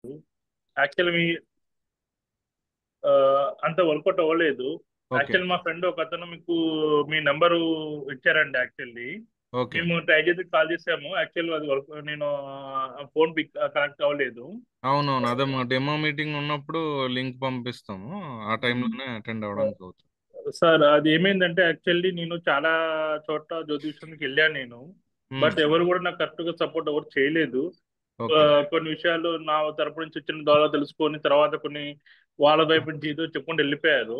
Actual మీ అంత work out అవ్వలేదు. Okay. Actual మా ఫ్రెండ్ ఒక అతను మీకు మీ నెంబరు ఇచ్చారండి. Actually okay. మేము ట్రై చేసి కాల్ చేసాము. యాక్చువల్ అది వర్క్ నేను ఫోన్ పిక్ కనెక్ట్ అవ్వలేదు. అవునవును. అదే మా డెమో మీటింగ్ ఉన్నప్పుడు లింక్ పంపిస్తాము. ఆ టైంలోనే అటెండ్ అవ్వడానికి అవుతుంది. సార్ అది ఏమైందంటే యాక్చువల్లీ నేను చాలా చోట్ల జ్యోతిష్యానికి వెళ్ళాను నేను. హ్మ్. బట్ ఎవరు కూడా నాకు కరెక్ట్ గా సపోర్ట్ ఎవరు చేయలేదు. ఓకే. కొన్ని విషయాలు నా తరపు నుంచి వచ్చిన ద్వారా తెలుసుకొని తర్వాత కొన్ని వాళ్ళ వైపు నుంచి ఏదో చెప్పుకుంటూ వెళ్ళిపోయారు.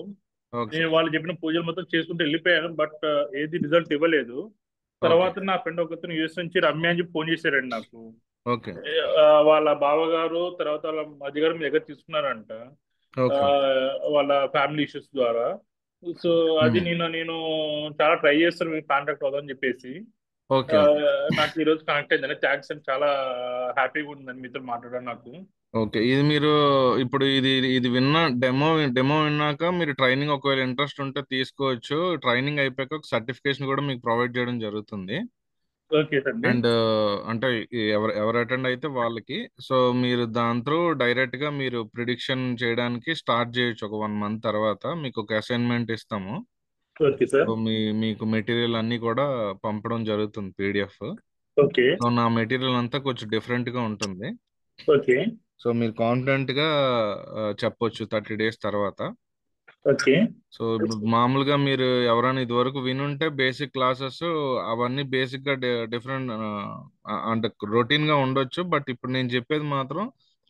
ఓకే. నేను వాళ్ళు చెప్పిన పూజలు మొత్తం చేసుకుంటూ వెళ్ళిపోయాను. బట్ ఏది రిజల్ట్ ఇవ్వలేదు. ఓకే. తర్వాత నా ఫ్రెండ్ ఒకతను యూఎస్ నుంచి రమ్య అని చెప్పి ఫోన్ చేశారండి నాకు. ఓకే. వాళ్ళ బావగారు తర్వాత వాళ్ళ మధ్యగారు మీ దగ్గర తీసుకున్నారంట. ఆ, ఓకే. వాళ్ళ ఫ్యామిలీ ఇష్యూస్ ద్వారా. సో అది హ్మ్. నేను చాలా ట్రై చేస్తాను మీకు కాంటాక్ట్ అవుదామని చెప్పేసి. ఓకే. ఆ, ఓకే. నాకు ఈ రోజు కనెక్ట్ అయిందని థ్యాంక్స్ అని చాలా హ్యాపీగా ఉందని మీతో మాట్లాడడం నాకు. ఓకే. ఇది మీరు ఇప్పుడు ఇది ఇది డెమో విన్నాక మీరు ట్రైనింగ్ ఒకవేళ ఇంట్రెస్ట్ ఉంటే తీసుకోవచ్చు. ట్రైనింగ్ అయిపోయాక ఒక సర్టిఫికేషన్ కూడా మీకు ప్రొవైడ్ చేయడం జరుగుతుంది. ఓకే అండి. అండ్ అంటే ఎవరు అటెండ్ అయితే వాళ్ళకి. సో మీరు దాని త్రూ డైరెక్ట్ గా మీరు ప్రిడిక్షన్ చేయడానికి స్టార్ట్ చేయొచ్చు. ఒక 1 మంత్ తర్వాత మీకు ఒక అసైన్మెంట్ ఇస్తాము. Okay sir. సో మీకు మెటీరియల్ అన్ని కూడా పంపడం జరుగుతుంది పీడిఎఫ్. ఓకే. సో నా మెటీరియల్ అంతా కొంచెం డిఫరెంట్ గా ఉంటుంది. ఓకే. సో మీరు కాన్ఫిడెంట్ గా చెప్పొచ్చు 30 days తర్వాత. ఓకే. సో ఇప్పుడు మామూలుగా మీరు ఎవరైనా ఇదివరకు వినుంటే బేసిక్ క్లాసెస్ అవన్నీ బేసిక్ గా డిఫరెంట్ అంటే రొటీన్ గా ఉండొచ్చు. బట్ ఇప్పుడు నేను చెప్పేది మాత్రం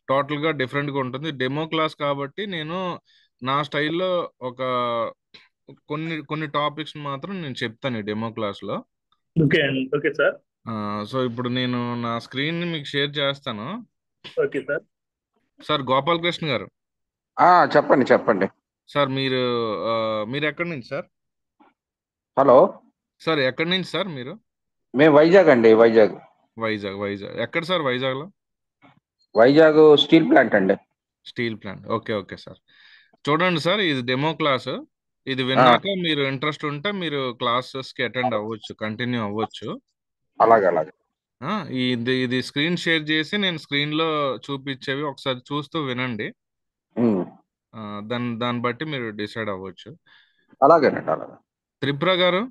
టోటల్ గా డిఫరెంట్ గా ఉంటుంది. డెమో క్లాస్ కాబట్టి నేను నా స్టైల్లో ఒక కొన్ని కొన్ని టాపిక్స్ మాత్రం నేను చెప్తాను ఈ డెమో క్లాస్ లో. ఓకే అండి. Okay sir. సో ఇప్పుడు నేను నా స్క్రీన్ ని మీకు షేర్ చేస్తాను. Okay sir. సార్ గోపాలకృష్ణ గారు. చెప్పండి చెప్పండి. సార్ మీరు ఎక్కడి నుంచి సార్? హలో. సార్ ఎక్కడి నుంచి సార్ మీరు? మేము వైజాగ్ అండి, వైజాగ్. వైజాగ్ ఎక్కడ సార్ వైజాగ్ లో? వైజాగ్ స్టీల్ ప్లాంట్ అండి. Steel plant. Okay. Okay sir. చూడండి సార్, ఇది డెమో క్లాస్. ఇది ఆ, విన్నాక మీరు ఇంట్రెస్ట్ ఉంటే మీరు క్లాసెస్ కి అటెండ్ అవ్వచ్చు, కంటిన్యూ అవ్వచ్చు. అలాగే అలాగే. ఆ, ఇది స్క్రీన్ షేర్ చేసి నేను స్క్రీన్ లో చూపించేవి ఒకసారి చూస్తూ వినండి. ఉమ్, ఆ, దాన్ని బట్టి మీరు డిసైడ్ అవ్వచ్చు. అలాగేనండి అలాగే. త్రిపుర గారు.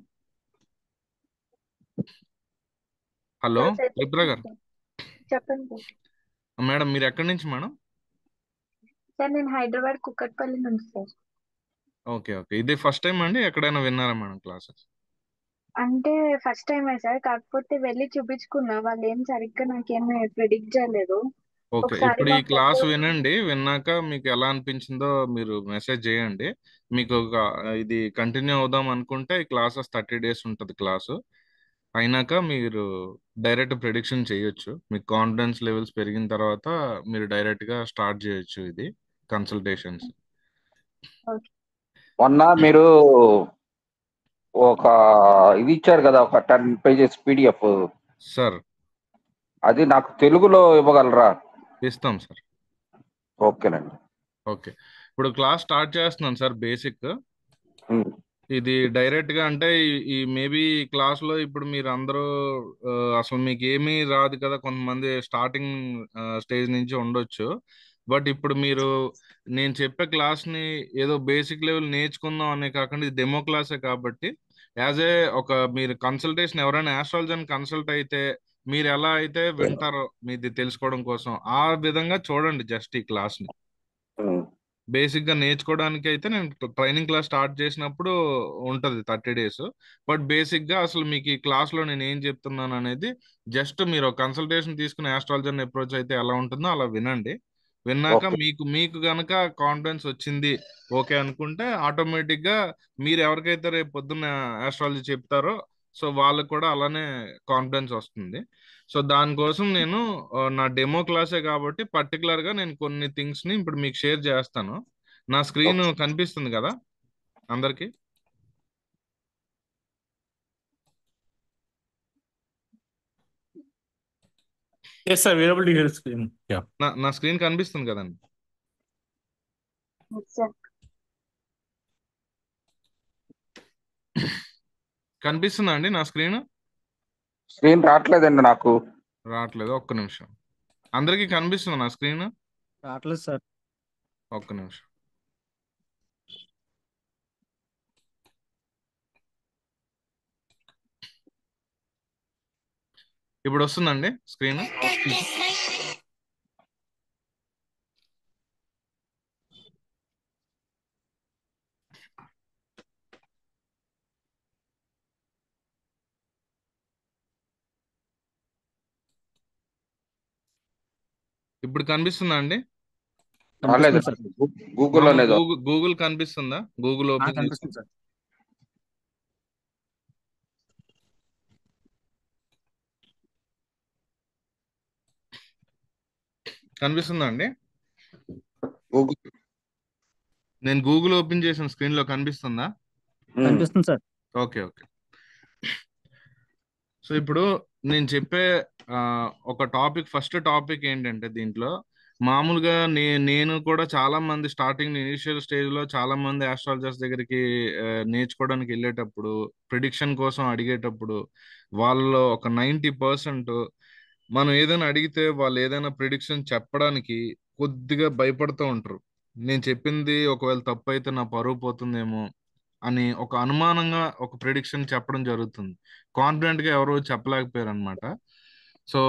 హలో సార్ త్రిపుర గారు. చెప్పండి సార్. మేడం మీరు ఎక్కడి నుంచి మేడం? సార్ నేను హైదరాబాద్ కుక్కట్పల్లి నుంచి సార్. ఓకే. ఓకే. ఇది ఫస్ట్ టైం అండి, ఎక్కడైనా విన్నారా మేడం క్లాసెస్? అంటే ఫస్ట్ టైమే సార్, కాకపోతే వెళ్ళి చూపించుకున్నా, వాళ్ళు ఏం సరిగ్గా నాకేమీ ప్రిడిక్ట్ చేయలేదు. ఓకే. ఒకసారి ఇప్పుడు మా ఈ ఫ్రెండ్. క్లాస్ వినండి. విన్నాక మీకు ఎలా అనిపించిందో మీరు మెసేజ్ చేయండి. మీకు ఇది కంటిన్యూ అవుదాం అనుకుంటే ఈ క్లాసెస్ 30 days ఉంటుంది క్లాసు. అయినాక మీరు డైరెక్ట్ ప్రిడిక్షన్ చేయొచ్చు. మీకు కాన్ఫిడెన్స్ లెవెల్స్ పెరిగిన తర్వాత మీరు డైరెక్ట్ గా స్టార్ట్ చేయొచ్చు ఇది కన్సల్టేషన్స్. ఓకే. మొన్న మీరు ఒక ఇది ఇచ్చారు కదా, ఒక 10 pages PDF. సార్ అది నాకు తెలుగులో ఇవ్వగలరా? ఇస్తాం సార్. ఓకేనండి. ఓకే. ఇప్పుడు క్లాస్ స్టార్ట్ చేస్తున్నాను సార్. బేసిక్ ఉమ్, ఇది డైరెక్ట్ గా అంటే ఈ మేబీ క్లాస్ లో ఇప్పుడు మీరు అందరూ ఆ, అసలు మీకు ఏమీ రాదు కదా, కొంతమంది స్టార్టింగ్ స్టేజ్ నుంచి ఉండొచ్చు. బట్ ఇప్పుడు మీరు నేను చెప్పే క్లాస్ ని ఏదో బేసిక్ లెవెల్ నేర్చుకుందాం అనే కాకుండా ఇది డెమో క్లాసే కాబట్టి యాజ్ ఏ ఒక మీరు కన్సల్టేషన్ ఎవరైనా ఆస్ట్రాలజర్ కన్సల్ట్ అయితే మీరు ఎలా అయితే వింటారో మీది తెలుసుకోవడం కోసం ఆ విధంగా చూడండి జస్ట్ ఈ క్లాస్ ని. ఉమ్, బేసిక్ గా నేర్చుకోవడానికి అయితే నేను ట్రైనింగ్ క్లాస్ స్టార్ట్ చేసినప్పుడు ఉంటది 30 days. బట్ బేసిక్ గా అసలు మీకు ఈ క్లాస్ లో నేను ఏం చెప్తున్నాను అనేది జస్ట్ మీరు కన్సల్టేషన్ తీసుకుని ఆస్ట్రాలజర్ అప్రోచ్ అయితే ఎలా ఉంటుందో అలా వినండి. విన్నాక ఓకే. మీకు మీకు గనక కాన్ఫిడెన్స్ వచ్చింది, ఓకే అనుకుంటే ఆటోమేటిక్ గా మీరు ఎవరికైతే రేపు పొద్దున్న ఆస్ట్రాలజీ చెప్తారో సో వాళ్ళకి కూడా అలానే కాన్ఫిడెన్స్ వస్తుంది. సో దానికోసం నేను నా డెమో క్లాసే కాబట్టి పర్టికులర్ గా నేను కొన్ని థింగ్స్ ని ఇప్పుడు మీకు షేర్ చేస్తాను. నా స్క్రీన్ ఓకే. కనిపిస్తుంది కదా అందరికి? Yes sir, wearable here screen. Yeah. నా స్క్రీన్ కనిపిస్తుంది కదండి? సార్ కనిపిస్తుందా అండి నా స్క్రీన్? స్క్రీన్ రావట్లేదండి నాకు. రావట్లేదు, ఒక్క నిమిషం. అందరికీ కనిపిస్తుంది నా స్క్రీన్? రావట్లేదు సార్. ఒక్క నిమిషం. ఇప్పుడు వస్తుందండి స్క్రీన్? ఇప్పుడు కనిపిస్తుందా అండి? రాలేదు, కనిపిస్తుంది సార్. గూగుల్లో లేదు. గూగుల్ కనిపిస్తుందా? గూగుల్ ఓపెన్ చేసి కనిపిస్తుంది సార్. కనిపిస్తుందా అండి? గూగుల్ నేను గూగుల్ ఓపెన్ చేసిన స్క్రీన్ లో కనిపిస్తుందా? కనిపిస్తుంది సార్. Okay okay. సో ఇప్పుడు నేను చెప్పే ఒక టాపిక్, ఫస్ట్ టాపిక్ ఏంటంటే దీంట్లో మామూలుగా నేను కూడా చాలా మంది స్టార్టింగ్ ఇనిషియల్ స్టేజ్ లో చాలా మంది ఆస్ట్రాలజర్స్ దగ్గరికి నేర్చుకోవడానికి వెళ్ళేటప్పుడు, ప్రిడిక్షన్ కోసం అడిగేటప్పుడు వాళ్ళలో ఒక 90% మనం ఏదైనా అడిగితే వాళ్ళు ఏదైనా ప్రిడిక్షన్ చెప్పడానికి కొద్దిగా భయపడుతూ ఉంటారు. నేను చెప్పింది ఒకవేళ తప్పు అయితే నా పరువు పోతుందేమో అని ఒక అనుమానంగా ఒక ప్రిడిక్షన్ చెప్పడం జరుగుతుంది. కాన్ఫిడెంట్ గా ఎవరు చెప్పలేకపోయారు అనమాట. సో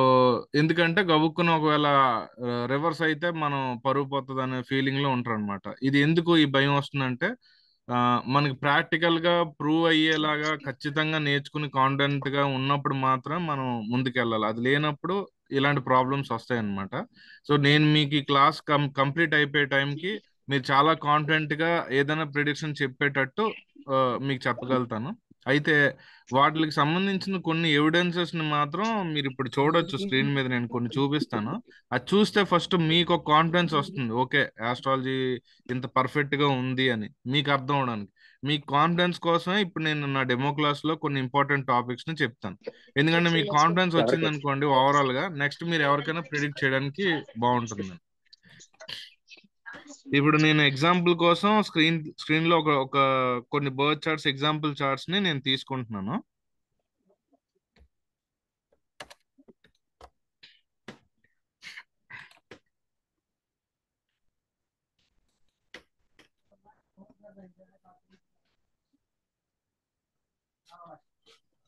ఎందుకంటే గబుక్కున ఒకవేళ రివర్స్ అయితే మనం పరువు పోతుంది అనే ఫీలింగ్ లో ఉంటారు అనమాట. ఇది ఎందుకు ఈ భయం వస్తుందంటే మనకి ప్రాక్టికల్ గా ప్రూవ్ అయ్యేలాగా ఖచ్చితంగా నేర్చుకుని కాన్ఫిడెంట్ గా ఉన్నప్పుడు మాత్రం మనం ముందుకెళ్ళాలి. అది లేనప్పుడు ఇలాంటి ప్రాబ్లమ్స్ వస్తాయి అనమాట. సో నేను మీకు ఈ క్లాస్ కంప్లీట్ అయిపోయే టైంకి మీరు చాలా కాన్ఫిడెంట్ గా ఏదైనా ప్రిడిక్షన్ చెప్పేటట్టు మీకు చెప్పగలుగుతాను. అయితే వాటికి సంబంధించిన కొన్ని ఎవిడెన్సెస్ ని మాత్రం మీరు ఇప్పుడు చూడొచ్చు స్క్రీన్ మీద, నేను కొన్ని చూపిస్తాను. అది చూస్తే ఫస్ట్ మీకు ఒక కాన్ఫిడెన్స్ వస్తుంది, ఓకే ఆస్ట్రాలజీ ఇంత పర్ఫెక్ట్ గా ఉంది అని మీకు అర్థం అవడానికి. మీ కాన్ఫిడెన్స్ కోసమే ఇప్పుడు నేను నా డెమో క్లాస్ లో కొన్ని ఇంపార్టెంట్ టాపిక్స్ ని చెప్తాను. ఎందుకంటే మీకు కాన్ఫిడెన్స్ వచ్చింది అనుకోండి ఓవరాల్ గా, నెక్స్ట్ మీరు ఎవరికైనా ప్రిడిక్ట్ చేయడానికి బాగుంటుంది. ఇప్పుడు నేను ఎగ్జాంపుల్ కోసం స్క్రీన్ లో ఒక కొన్ని బర్త్ చార్ట్స్, ఎగ్జాంపుల్ చార్ట్స్ ని నేను తీసుకుంటున్నాను.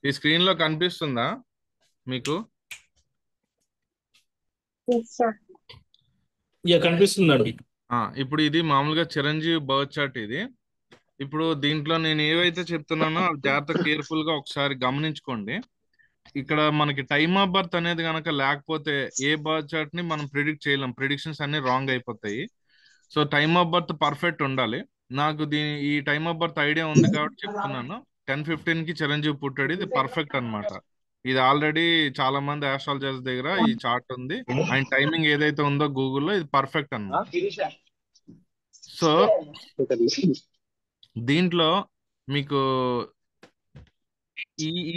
ఈ స్క్రీన్ లో కనిపిస్తుందా మీకు? కనిపిస్తుందండి. ఇప్పుడు ఇది మామూలుగా చిరంజీవి బర్త్ చార్ట్ ఇది. ఇప్పుడు దీంట్లో నేను ఏవైతే చెప్తున్నానో అవి జాగ్రత్త కేర్ఫుల్ గా ఒకసారి గమనించుకోండి. ఇక్కడ మనకి టైమ్ ఆఫ్ బర్త్ అనేది కనుక లేకపోతే ఏ బర్త్ చార్ట్ ని మనం ప్రిడిక్ట్ చేయలేం, ప్రిడిక్షన్స్ అన్ని రాంగ్ అయిపోతాయి. So time of birth perfect ఉండాలి. నాకు ఈ టైమ్ ఆఫ్ బర్త్ ఐడియా ఉంది కాబట్టి చెప్తున్నాను. 10:15 కి చిరంజీవి పుట్టాడు, ఇది పర్ఫెక్ట్ అన్నమాట. ఇది ఆల్రెడీ చాలా మంది ఆస్ట్రాలజర్స్ దగ్గర ఈ చార్ట్ ఉంది. ఆయన టైమింగ్ ఏదైతే ఉందో గూగుల్లో ఇది పర్ఫెక్ట్ అన్నమాట. సో దీంట్లో మీకు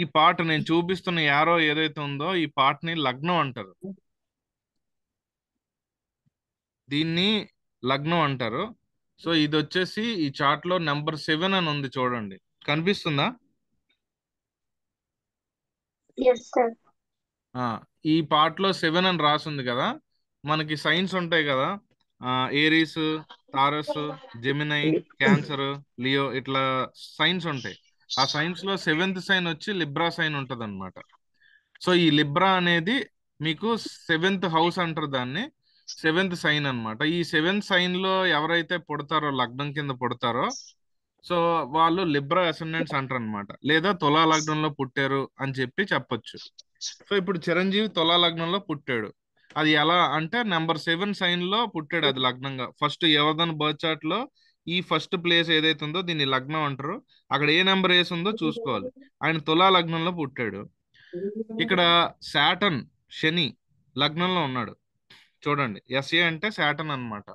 ఈ పార్ట్ నేను చూపిస్తున్న యారో ఏదైతే ఉందో ఈ పార్ట్ ని లగ్నం అంటారు. దీన్ని లగ్నం అంటారు. సో ఇది వచ్చేసి ఈ చార్ట్ లో నెంబర్ 7 అని ఉంది చూడండి, కనిపిస్తుందా? ఈ పార్ట్ లో 7 అని రాసింది కదా. మనకి సైన్స్ ఉంటాయి కదా, Aries, Taurus, Gemini, cancer, Leo, ఇట్లా సైన్స్ ఉంటాయి. ఆ సైన్స్ లో 7th సైన్ వచ్చి లిబ్రా సైన్ ఉంటది అనమాట. సో ఈ లిబ్రా అనేది మీకు 7th హౌస్ అంటారు దాన్ని, 7th సైన్ అన్నమాట. ఈ 7th సైన్ లో ఎవరైతే పుడతారో, లగ్నం కింద పుడతారో, సో వాళ్ళు లిబ్రా అసెండెంట్స్ అంటారు అనమాట, లేదా తులా లగ్నంలో పుట్టారు అని చెప్పి చెప్పొచ్చు. సో ఇప్పుడు చిరంజీవి తులా లగ్నంలో పుట్టాడు. అది ఎలా అంటే నెంబర్ 7 సైన్ లో పుట్టాడు, అది లగ్నంగా. ఫస్ట్ ఎవరిదైనా బర్త్ చార్ట్ లో ఈ ఫస్ట్ ప్లేస్ ఏదైతే ఉందో దీన్ని లగ్నం అంటారు. అక్కడ ఏ నెంబర్ వేసి ఉందో చూసుకోవాలి. ఆయన తులా లగ్నంలో పుట్టాడు. ఇక్కడ శాటర్న్, శని లగ్నంలో ఉన్నాడు చూడండి. ఎస్ఏ అంటే శాటర్న్ అన్నమాట.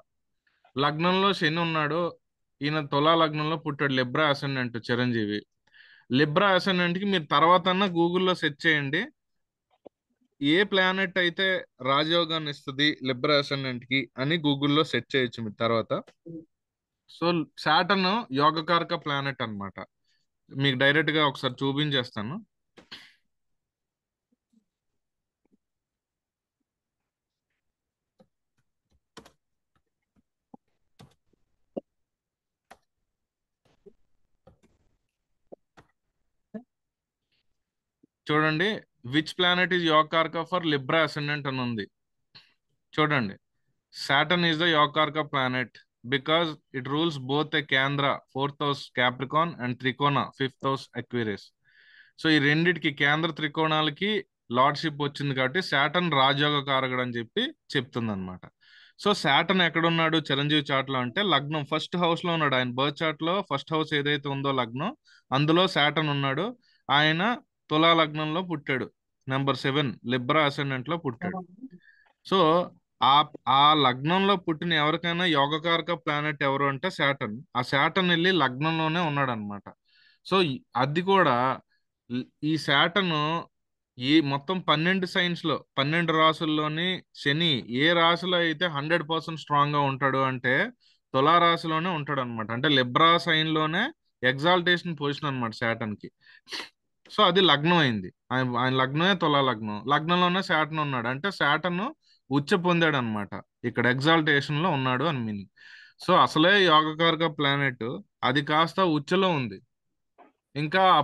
లగ్నంలో శని ఉన్నాడు. ఈయన తులా లగ్నంలో పుట్టాడు, Libra ascendant Chiranjeevi. Libra ascendant కి మీరు తర్వాత గూగుల్లో సెర్చ్ చేయండి, ఏ ప్లానెట్ అయితే రాజయోగాన్ని ఇస్తుంది లిబ్రా అసెండెంట్ కి అని గూగుల్లో సెర్చ్ చేయొచ్చు మీరు తర్వాత. సో శాటర్న్ యోగకారక ప్లానెట్ అన్నమాట. మీకు డైరెక్ట్ గా ఒకసారి చూపించేస్తాను. చూడండి, which planet is yogakaraka for Libra ascendant అని ఉంది. చూడండి, Saturn is the Yogarka planet because it rules both a Candra, 4th house Capricorn, and Trikona, 5th house Aquarius. So ఈ రెండిటికి కేంద్ర త్రికోణాలకి లార్డ్షిప్ వచ్చింది కాబట్టి శాటర్న్ రాజయోగ కారకుడు అని చెప్పి చెప్తుంది అనమాట. సో శాటర్న్ ఎక్కడున్నాడు చిరంజీవి చార్ట్ లో అంటే లగ్నం ఫస్ట్ హౌస్ లో ఉన్నాడు. ఆయన బర్త్ చార్ట్ లో ఫస్ట్ హౌస్ ఏదైతే ఉందో లగ్నం, అందులో శాటర్న్ ఉన్నాడు. ఆయన తులా లగ్నంలో పుట్టాడు, నెంబర్ 7 లిబ్రా అసెండెంట్ లో పుట్టాడు. సో ఆ ఆ లగ్నంలో పుట్టిన ఎవరికైనా యోగకారక ప్లానెట్ ఎవరు అంటే శాటర్న్. ఆ శాటర్న్ వెళ్ళి లగ్నంలోనే ఉన్నాడు అనమాట. సో అది కూడా ఈ శాటర్న్ ఈ మొత్తం 12 సైన్స్ లో 12 రాసుల్లోని శని ఏ రాశిలో అయితే 100% స్ట్రాంగ్ గా ఉంటాడు అంటే తులా రాశిలోనే ఉంటాడు అనమాట. అంటే లిబ్రా సైన్ లోనే ఎగ్జాల్టేషన్ పొజిషన్ అనమాట శాటర్న్ కి. సో అది లగ్నం అయింది. ఆయన లగ్నమే తులా లగ్నం, లగ్నంలోనే శాటర్న్ ఉన్నాడు అంటే శాటర్న్ ఉచ్చ పొందాడు అనమాట. ఇక్కడ ఎగ్జాల్టేషన్ లో ఉన్నాడు అని మీనింగ్. సో అసలే యోగకారక ప్లానెట్ అది కాస్త ఉచ్చలో ఉంది. ఇంకా ఆ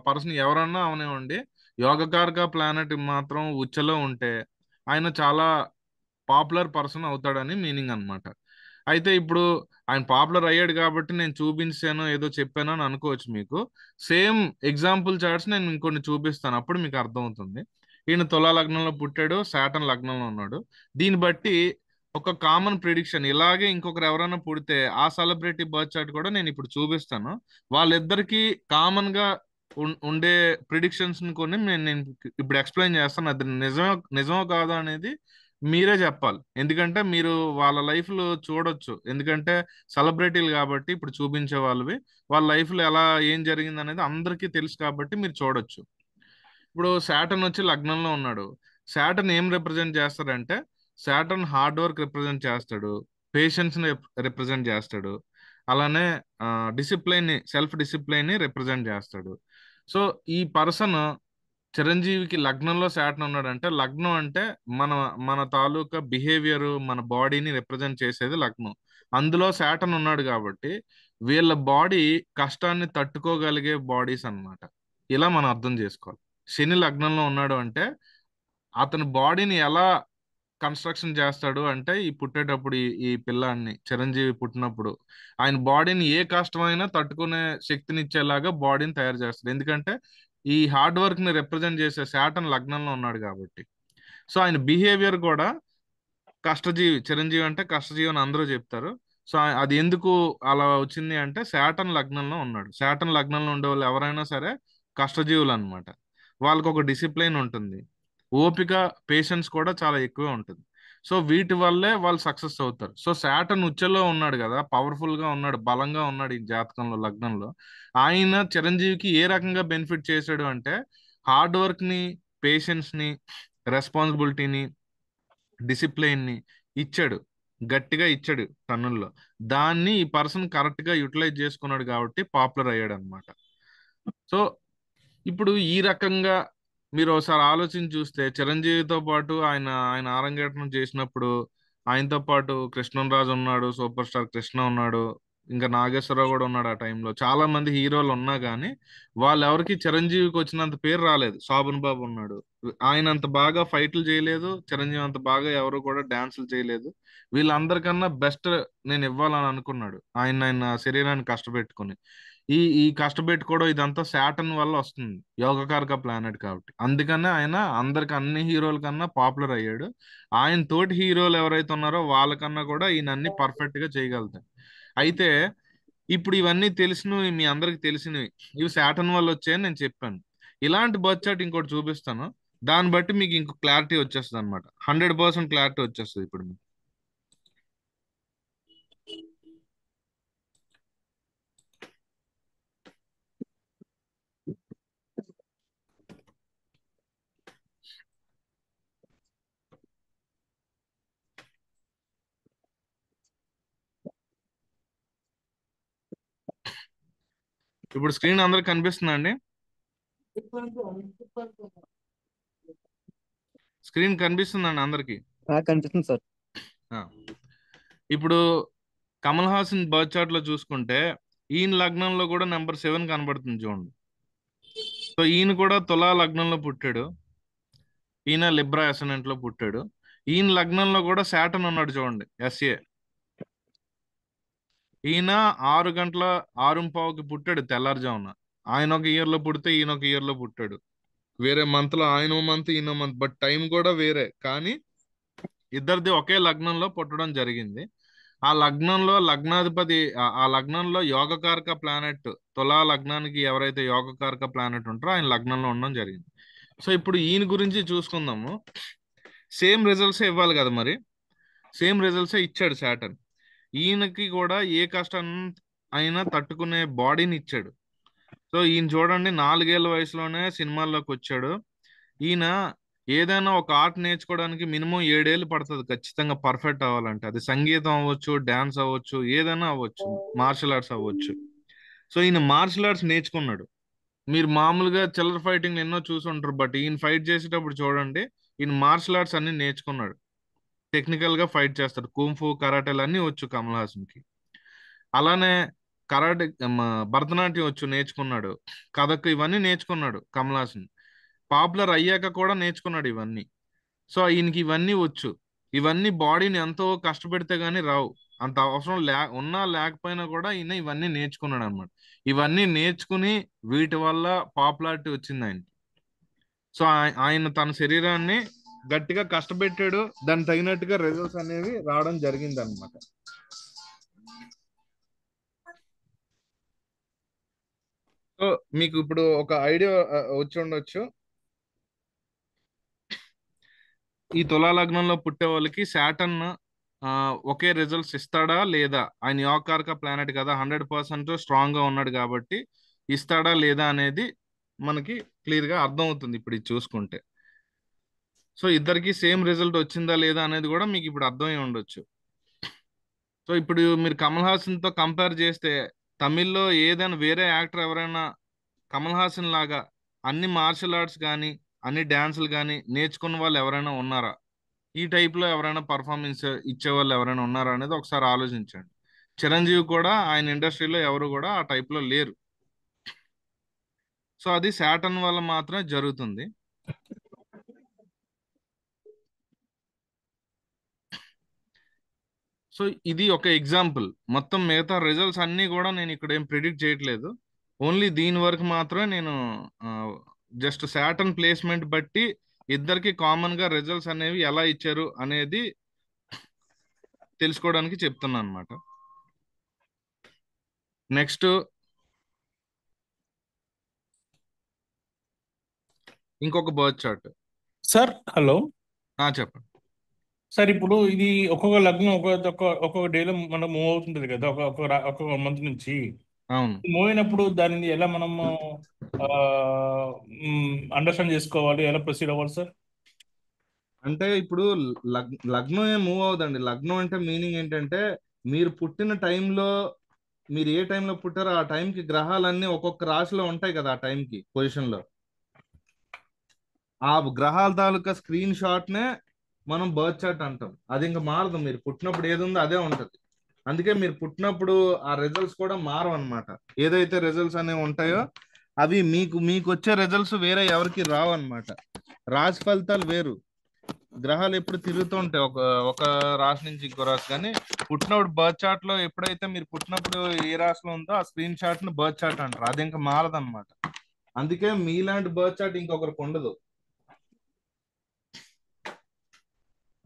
పర్సన్ ఎవరన్నా అవనివ్వండి, యోగకారక ప్లానెట్ మాత్రం ఉచ్చలో ఉంటే ఆయన చాలా పాపులర్ పర్సన్ అవుతాడని మీనింగ్ అనమాట. అయితే ఇప్పుడు ఆయన పాపులర్ అయ్యాడు కాబట్టి నేను చూపించాను ఏదో చెప్పాను అని అనుకోవచ్చు మీకు. సేమ్ ఎగ్జాంపుల్ చార్ట్స్ నేను ఇంకొన్ని చూపిస్తాను, అప్పుడు మీకు అర్థమవుతుంది. ఈయన తులా లగ్నంలో పుట్టాడు, శాటర్న్ లగ్నంలో ఉన్నాడు. దీన్ని బట్టి ఒక కామన్ ప్రిడిక్షన్, ఇలాగే ఇంకొకరు ఎవరైనా పుడితే ఆ సెలబ్రిటీ బర్త్ చార్ట్ కూడా నేను ఇప్పుడు చూపిస్తాను. వాళ్ళిద్దరికి కామన్ గా ఉండే ప్రిడిక్షన్స్ కొన్ని నేను ఇప్పుడు ఎక్స్ప్లెయిన్ చేస్తాను. అది నిజమో కాదో అనేది మీరే చెప్పాలి, ఎందుకంటే మీరు వాళ్ళ లైఫ్ లో చూడొచ్చు. ఎందుకంటే సెలబ్రిటీలు కాబట్టి ఇప్పుడు చూపించే వాళ్ళవి వాళ్ళ లైఫ్ లో ఎలా ఏం జరిగింది అనేది అందరికీ తెలుసు కాబట్టి మీరు చూడొచ్చు. ఇప్పుడు శాటర్న్ వచ్చి లగ్నంలో ఉన్నాడు. శాటర్న్ ఏం రిప్రజెంట్ చేస్తాడంటే శాటర్న్ హార్డ్ వర్క్ రిప్రజెంట్ చేస్తాడు, పేషెన్స్ ని రిప్రజెంట్ చేస్తాడు, అలానే డిసిప్లైన్ ని సెల్ఫ్ డిసిప్లైన్ ని రిప్రజెంట్ చేస్తాడు. సో ఈ పర్సన్ చిరంజీవికి లగ్నంలో శాటర్న్ ఉన్నాడంటే, లగ్నం అంటే మన మన తాలూకా బిహేవియర్, మన బాడీని రిప్రజెంట్ చేసేది లగ్నం. అందులో శాటర్న్ ఉన్నాడు కాబట్టి వీళ్ళ బాడీ కష్టాన్ని తట్టుకోగలిగే బాడీస్ అన్నమాట. ఇలా మనం అర్థం చేసుకోవాలి. శని లగ్నంలో ఉన్నాడు అంటే అతని బాడీని ఎలా కన్స్ట్రక్షన్ చేస్తాడు అంటే ఈ పుట్టేటప్పుడు ఈ పిల్లాన్ని చిరంజీవి పుట్టినప్పుడు ఆయన బాడీని ఏ కష్టమైనా తట్టుకునే శక్తిని ఇచ్చేలాగా బాడీని తయారు చేస్తాడు. ఎందుకంటే ఈ హార్డ్ వర్క్ ని రిప్రజెంట్ చేసే శాటర్న్ లగ్నంలో ఉన్నాడు కాబట్టి. సో ఆయన బిహేవియర్ కూడా కష్టజీవి, చిరంజీవి అంటే కష్టజీవి అని అందరూ చెప్తారు. సో అది ఎందుకు అలా వచ్చింది అంటే శాటర్న్ లగ్నంలో ఉన్నాడు. శాటర్న్ లగ్నంలో ఉండే వాళ్ళు ఎవరైనా సరే కష్టజీవులు అనమాట. వాళ్ళకు ఒక డిసిప్లైన్ ఉంటుంది, ఓపిక, పేషెన్స్ కూడా చాలా ఎక్కువ ఉంటుంది. సో వీటి వల్లే వాళ్ళు సక్సెస్ అవుతారు. సో శాటర్న్ ఉచ్చలో ఉన్నాడు కదా, పవర్ఫుల్ గా ఉన్నాడు, బలంగా ఉన్నాడు ఈ జాతకంలో లగ్నంలో. ఆయన చిరంజీవికి ఏ రకంగా బెనిఫిట్ చేశాడు అంటే హార్డ్ వర్క్ ని, పేషెన్స్ ని, రెస్పాన్సిబిలిటీని, డిసిప్లైన్ ని ఇచ్చాడు, గట్టిగా ఇచ్చాడు టన్నుల్లో. దాన్ని ఈ పర్సన్ కరెక్ట్ గా యూటిలైజ్ చేసుకున్నాడు కాబట్టి పాపులర్ అయ్యాడు అనమాట. సో ఇప్పుడు ఈ రకంగా మీరు ఒకసారి ఆలోచించి చూస్తే చిరంజీవితో పాటు ఆయన ఆయన ఆరంగేట్రం చేసినప్పుడు ఆయనతో పాటు కృష్ణరాజు ఉన్నాడు, సూపర్ స్టార్ కృష్ణ ఉన్నాడు, ఇంకా నాగేశ్వరరావు కూడా ఉన్నాడు. ఆ టైంలో చాలా మంది హీరోలు ఉన్నా కానీ వాళ్ళెవరికి చిరంజీవికి వచ్చినంత పేరు రాలేదు. శోభన్ బాబు ఉన్నాడు, ఆయన అంత బాగా ఫైట్లు చేయలేదు, చిరంజీవి అంత బాగా ఎవరు కూడా డాన్సులు చేయలేదు. వీళ్ళందరికన్నా బెస్ట్ నేను ఇవ్వాలని అనుకున్నాడు ఆయన శరీరాన్ని కష్టపెట్టుకుని. ఈ కష్టపెట్టుకోవడం ఇదంతా శాటర్న్ వల్ల వస్తుంది, యోగకారక ప్లానెట్ కాబట్టి. అందుకనే ఆయన అందరికి అన్ని హీరోల కన్నా పాపులర్ అయ్యాడు. ఆయన తోటి హీరోలు ఎవరైతే ఉన్నారో వాళ్ళకన్నా కూడా ఈయన అన్ని పర్ఫెక్ట్ గా చేయగలుగుతాడు. అయితే ఇప్పుడు ఇవన్నీ తెలిసినవి, మీ అందరికి తెలిసినవి, ఇవి శాటర్న్ వల్ల వచ్చాయని నేను చెప్పాను. ఇలాంటి బర్త్ చార్ట్ ఇంకోటి చూపిస్తాను, దాన్ని బట్టి మీకు ఇంకో క్లారిటీ వచ్చేస్తుంది అనమాట. 100% క్లారిటీ వచ్చేస్తుంది ఇప్పుడు మీకు. ఇప్పుడు స్క్రీన్ అందరికి కనిపిస్తుందా అండి? స్క్రీన్ కనిపిస్తుందండి అందరికి? కనిపిస్తుంది సార్. ఇప్పుడు కమల్ హాసన్ బర్త్ చార్ట్ లో చూసుకుంటే ఈయన లగ్నంలో కూడా నెంబర్ 7 కనబడుతుంది చూడండి. సో ఈయన కూడా తులా లగ్నంలో పుట్టాడు. ఈయన లిబ్రా అసెండెంట్ లో పుట్టాడు. ఈయన లగ్నంలో కూడా శాటర్న్ ఉన్నాడు చూడండి, ఎస్ఏ. ఈయన 6:06 పుట్టాడు తెల్లారుజామున. ఆయన ఒక ఇయర్ లో పుడితే ఈయన ఒక ఇయర్ లో పుట్టాడు. వేరే మంత్ లో ఆయన మంత్ ఈయన మంత్, బట్ టైం కూడా వేరే. కానీ ఇద్దరిది ఒకే లగ్నంలో పుట్టడం జరిగింది. ఆ లగ్నంలో లగ్నాధిపతి, ఆ లగ్నంలో యోగకారక ప్లానెట్, తులా లగ్నానికి ఎవరైతే యోగకారక ప్లానెట్ ఉంటారో ఆయన లగ్నంలో ఉండడం జరిగింది. సో ఇప్పుడు ఈయన గురించి చూసుకుందాము. సేమ్ రిజల్ట్స్ ఇవ్వాలి కదా మరి, సేమ్ రిజల్ట్స్ ఇచ్చాడు శాటర్న్. ఈయనకి కూడా ఏ కష్టం అయినా తట్టుకునే బాడీని ఇచ్చాడు. సో ఈయన చూడండి, 4 ఏళ్ల వయసులోనే సినిమాల్లోకి వచ్చాడు. ఈయన ఏదైనా ఒక ఆర్ట్ నేర్చుకోవడానికి మినిమం 7 ఏళ్ళు పడుతుంది ఖచ్చితంగా పర్ఫెక్ట్ అవ్వాలంటే. అది సంగీతం అవ్వచ్చు, డాన్స్ అవ్వచ్చు, ఏదైనా అవ్వచ్చు, మార్షల్ ఆర్ట్స్ అవ్వచ్చు. సో ఈయన మార్షల్ ఆర్ట్స్ నేర్చుకున్నాడు. మీరు మామూలుగా చిల్లర ఫైటింగ్ ఎన్నో చూసి ఉంటారు, బట్ ఈయన ఫైట్ చేసేటప్పుడు చూడండి, ఈయన మార్షల్ ఆర్ట్స్ అన్ని నేర్చుకున్నాడు. టెక్నికల్ గా ఫైట్ చేస్తాడు. కుంఫు, కరాటేలు అన్ని వచ్చు కమల్ హాసన్ కి. అలానే కరాటే, భరతనాట్యం వచ్చు, నేర్చుకున్నాడు. కథక్ ఇవన్నీ నేర్చుకున్నాడు కమల్ హాసన్. పాపులర్ అయ్యాక కూడా నేర్చుకున్నాడు ఇవన్నీ. సో ఈయనకి ఇవన్నీ వచ్చు. ఇవన్నీ బాడీని ఎంతో కష్టపెడితే గానీ రావు. అంత అవసరం ఉన్నా లేకపోయినా కూడా ఈయన ఇవన్నీ నేర్చుకున్నాడు అనమాట. ఇవన్నీ నేర్చుకుని వీటి వల్ల పాపులారిటీ వచ్చింది ఆయనకి. సో ఆయన తన శరీరాన్ని గట్టిగా కష్టపెట్టాడు, దానికి తగినట్టుగా రిజల్ట్స్ అనేవి రావడం జరిగింది అనమాట. సో మీకు ఇప్పుడు ఒక ఐడియా వచ్చి ఉండొచ్చు, ఈ తులా లగ్నంలో పుట్టే వాళ్ళకి శాటర్న్ ఒకే రిజల్ట్స్ ఇస్తాడా లేదా, ఆయన యోగకారక ప్లానెట్ కదా, 100% స్ట్రాంగ్ గా ఉన్నాడు కాబట్టి ఇస్తాడా లేదా అనేది మనకి క్లియర్ గా అర్థం అవుతుంది ఇప్పుడు ఇది చూసుకుంటే. సో ఇద్దరికి సేమ్ రిజల్ట్ వచ్చిందా లేదా అనేది కూడా మీకు ఇప్పుడు అర్థమై ఉండొచ్చు. సో ఇప్పుడు మీరు కమల్ హాసన్ తో కంపేర్ చేస్తే, తమిళ్లో ఏదైనా వేరే యాక్టర్ ఎవరైనా కమల్ హాసన్ లాగా అన్ని మార్షల్ ఆర్ట్స్ కానీ అన్ని డాన్సులు కానీ నేర్చుకున్న వాళ్ళు ఎవరైనా ఉన్నారా? ఈ టైప్ లో ఎవరైనా పర్ఫార్మెన్స్ ఇచ్చే వాళ్ళు ఎవరైనా ఉన్నారా అనేది ఒకసారి ఆలోచించండి. చిరంజీవి కూడా ఆయన ఇండస్ట్రీలో ఎవరు కూడా ఆ టైప్ లో లేరు. సో అది శాటర్న్ వల్ల మాత్రమే జరుగుతుంది. సో ఇది ఒక ఎగ్జాంపుల్. మొత్తం మిగతా రిజల్ట్స్ అన్నీ కూడా నేను ఇక్కడ ఏం ప్రిడిక్ట్ చేయట్లేదు. ఓన్లీ దీని వరకు మాత్రమే నేను జస్ట్ శాటర్న్ ప్లేస్మెంట్ బట్టి ఇద్దరికి కామన్ గా రిజల్ట్స్ అనేవి ఎలా ఇచ్చారు అనేది తెలుసుకోవడానికి చెప్తున్నా అనమాట. నెక్స్ట్ ఇంకొక బర్త్ చార్ట్. సార్ హలో చెప్పండి సార్. ఇప్పుడు ఇది ఒక్కొక్క లగ్నం ఒక్కొక్క డేలో మనం మూవ్ అవుతుంటది కదా, ఒక్కొక్క మంత్ నుంచి అవును. మూవ్ అయినప్పుడు దానిని ఎలా మనము అండర్స్టాండ్ చేసుకోవాలి, ఎలా ప్రొసీడ్ అవ్వాలి సార్? అంటే ఇప్పుడు లగ్నం ఏం మూవ్ అవుదండి. లగ్నం అంటే మీనింగ్ ఏంటంటే, మీరు పుట్టిన టైంలో, మీరు ఏ టైంలో పుట్టారో ఆ టైంకి గ్రహాలన్నీ ఒక్కొక్క రాశిలో ఉంటాయి కదా, ఆ టైంకి పొజిషన్ లో. ఆ గ్రహాల తాలూకా స్క్రీన్ షాట్ నే మనం బర్త్ చార్ట్ అంటాం. అది ఇంకా మారదు. మీరు పుట్టినప్పుడు ఏది ఉందో అదే ఉంటది. అందుకే మీరు పుట్టినప్పుడు ఆ రిజల్ట్స్ కూడా మారవు అనమాట. ఏదైతే రిజల్ట్స్ అనేవి ఉంటాయో అవి మీకు వచ్చే రిజల్ట్స్ వేరే ఎవరికి రావు అనమాట. రాశి ఫలితాలు వేరు, గ్రహాలు ఎప్పుడు తిరుగుతూ ఉంటాయి ఒక రాశి నుంచి ఇంకో రాశి. కానీ పుట్టినప్పుడు బర్త్ చార్ట్ లో ఎప్పుడైతే మీరు పుట్టినప్పుడు ఏ రాశిలో ఉందో ఆ స్క్రీన్ షాట్ ని బర్త్ చార్ట్ అంటారు. అది ఇంకా మారదన్నమాట. అందుకే మీలాంటి బర్త్ చార్ట్ ఇంకొకరికి ఉండదు.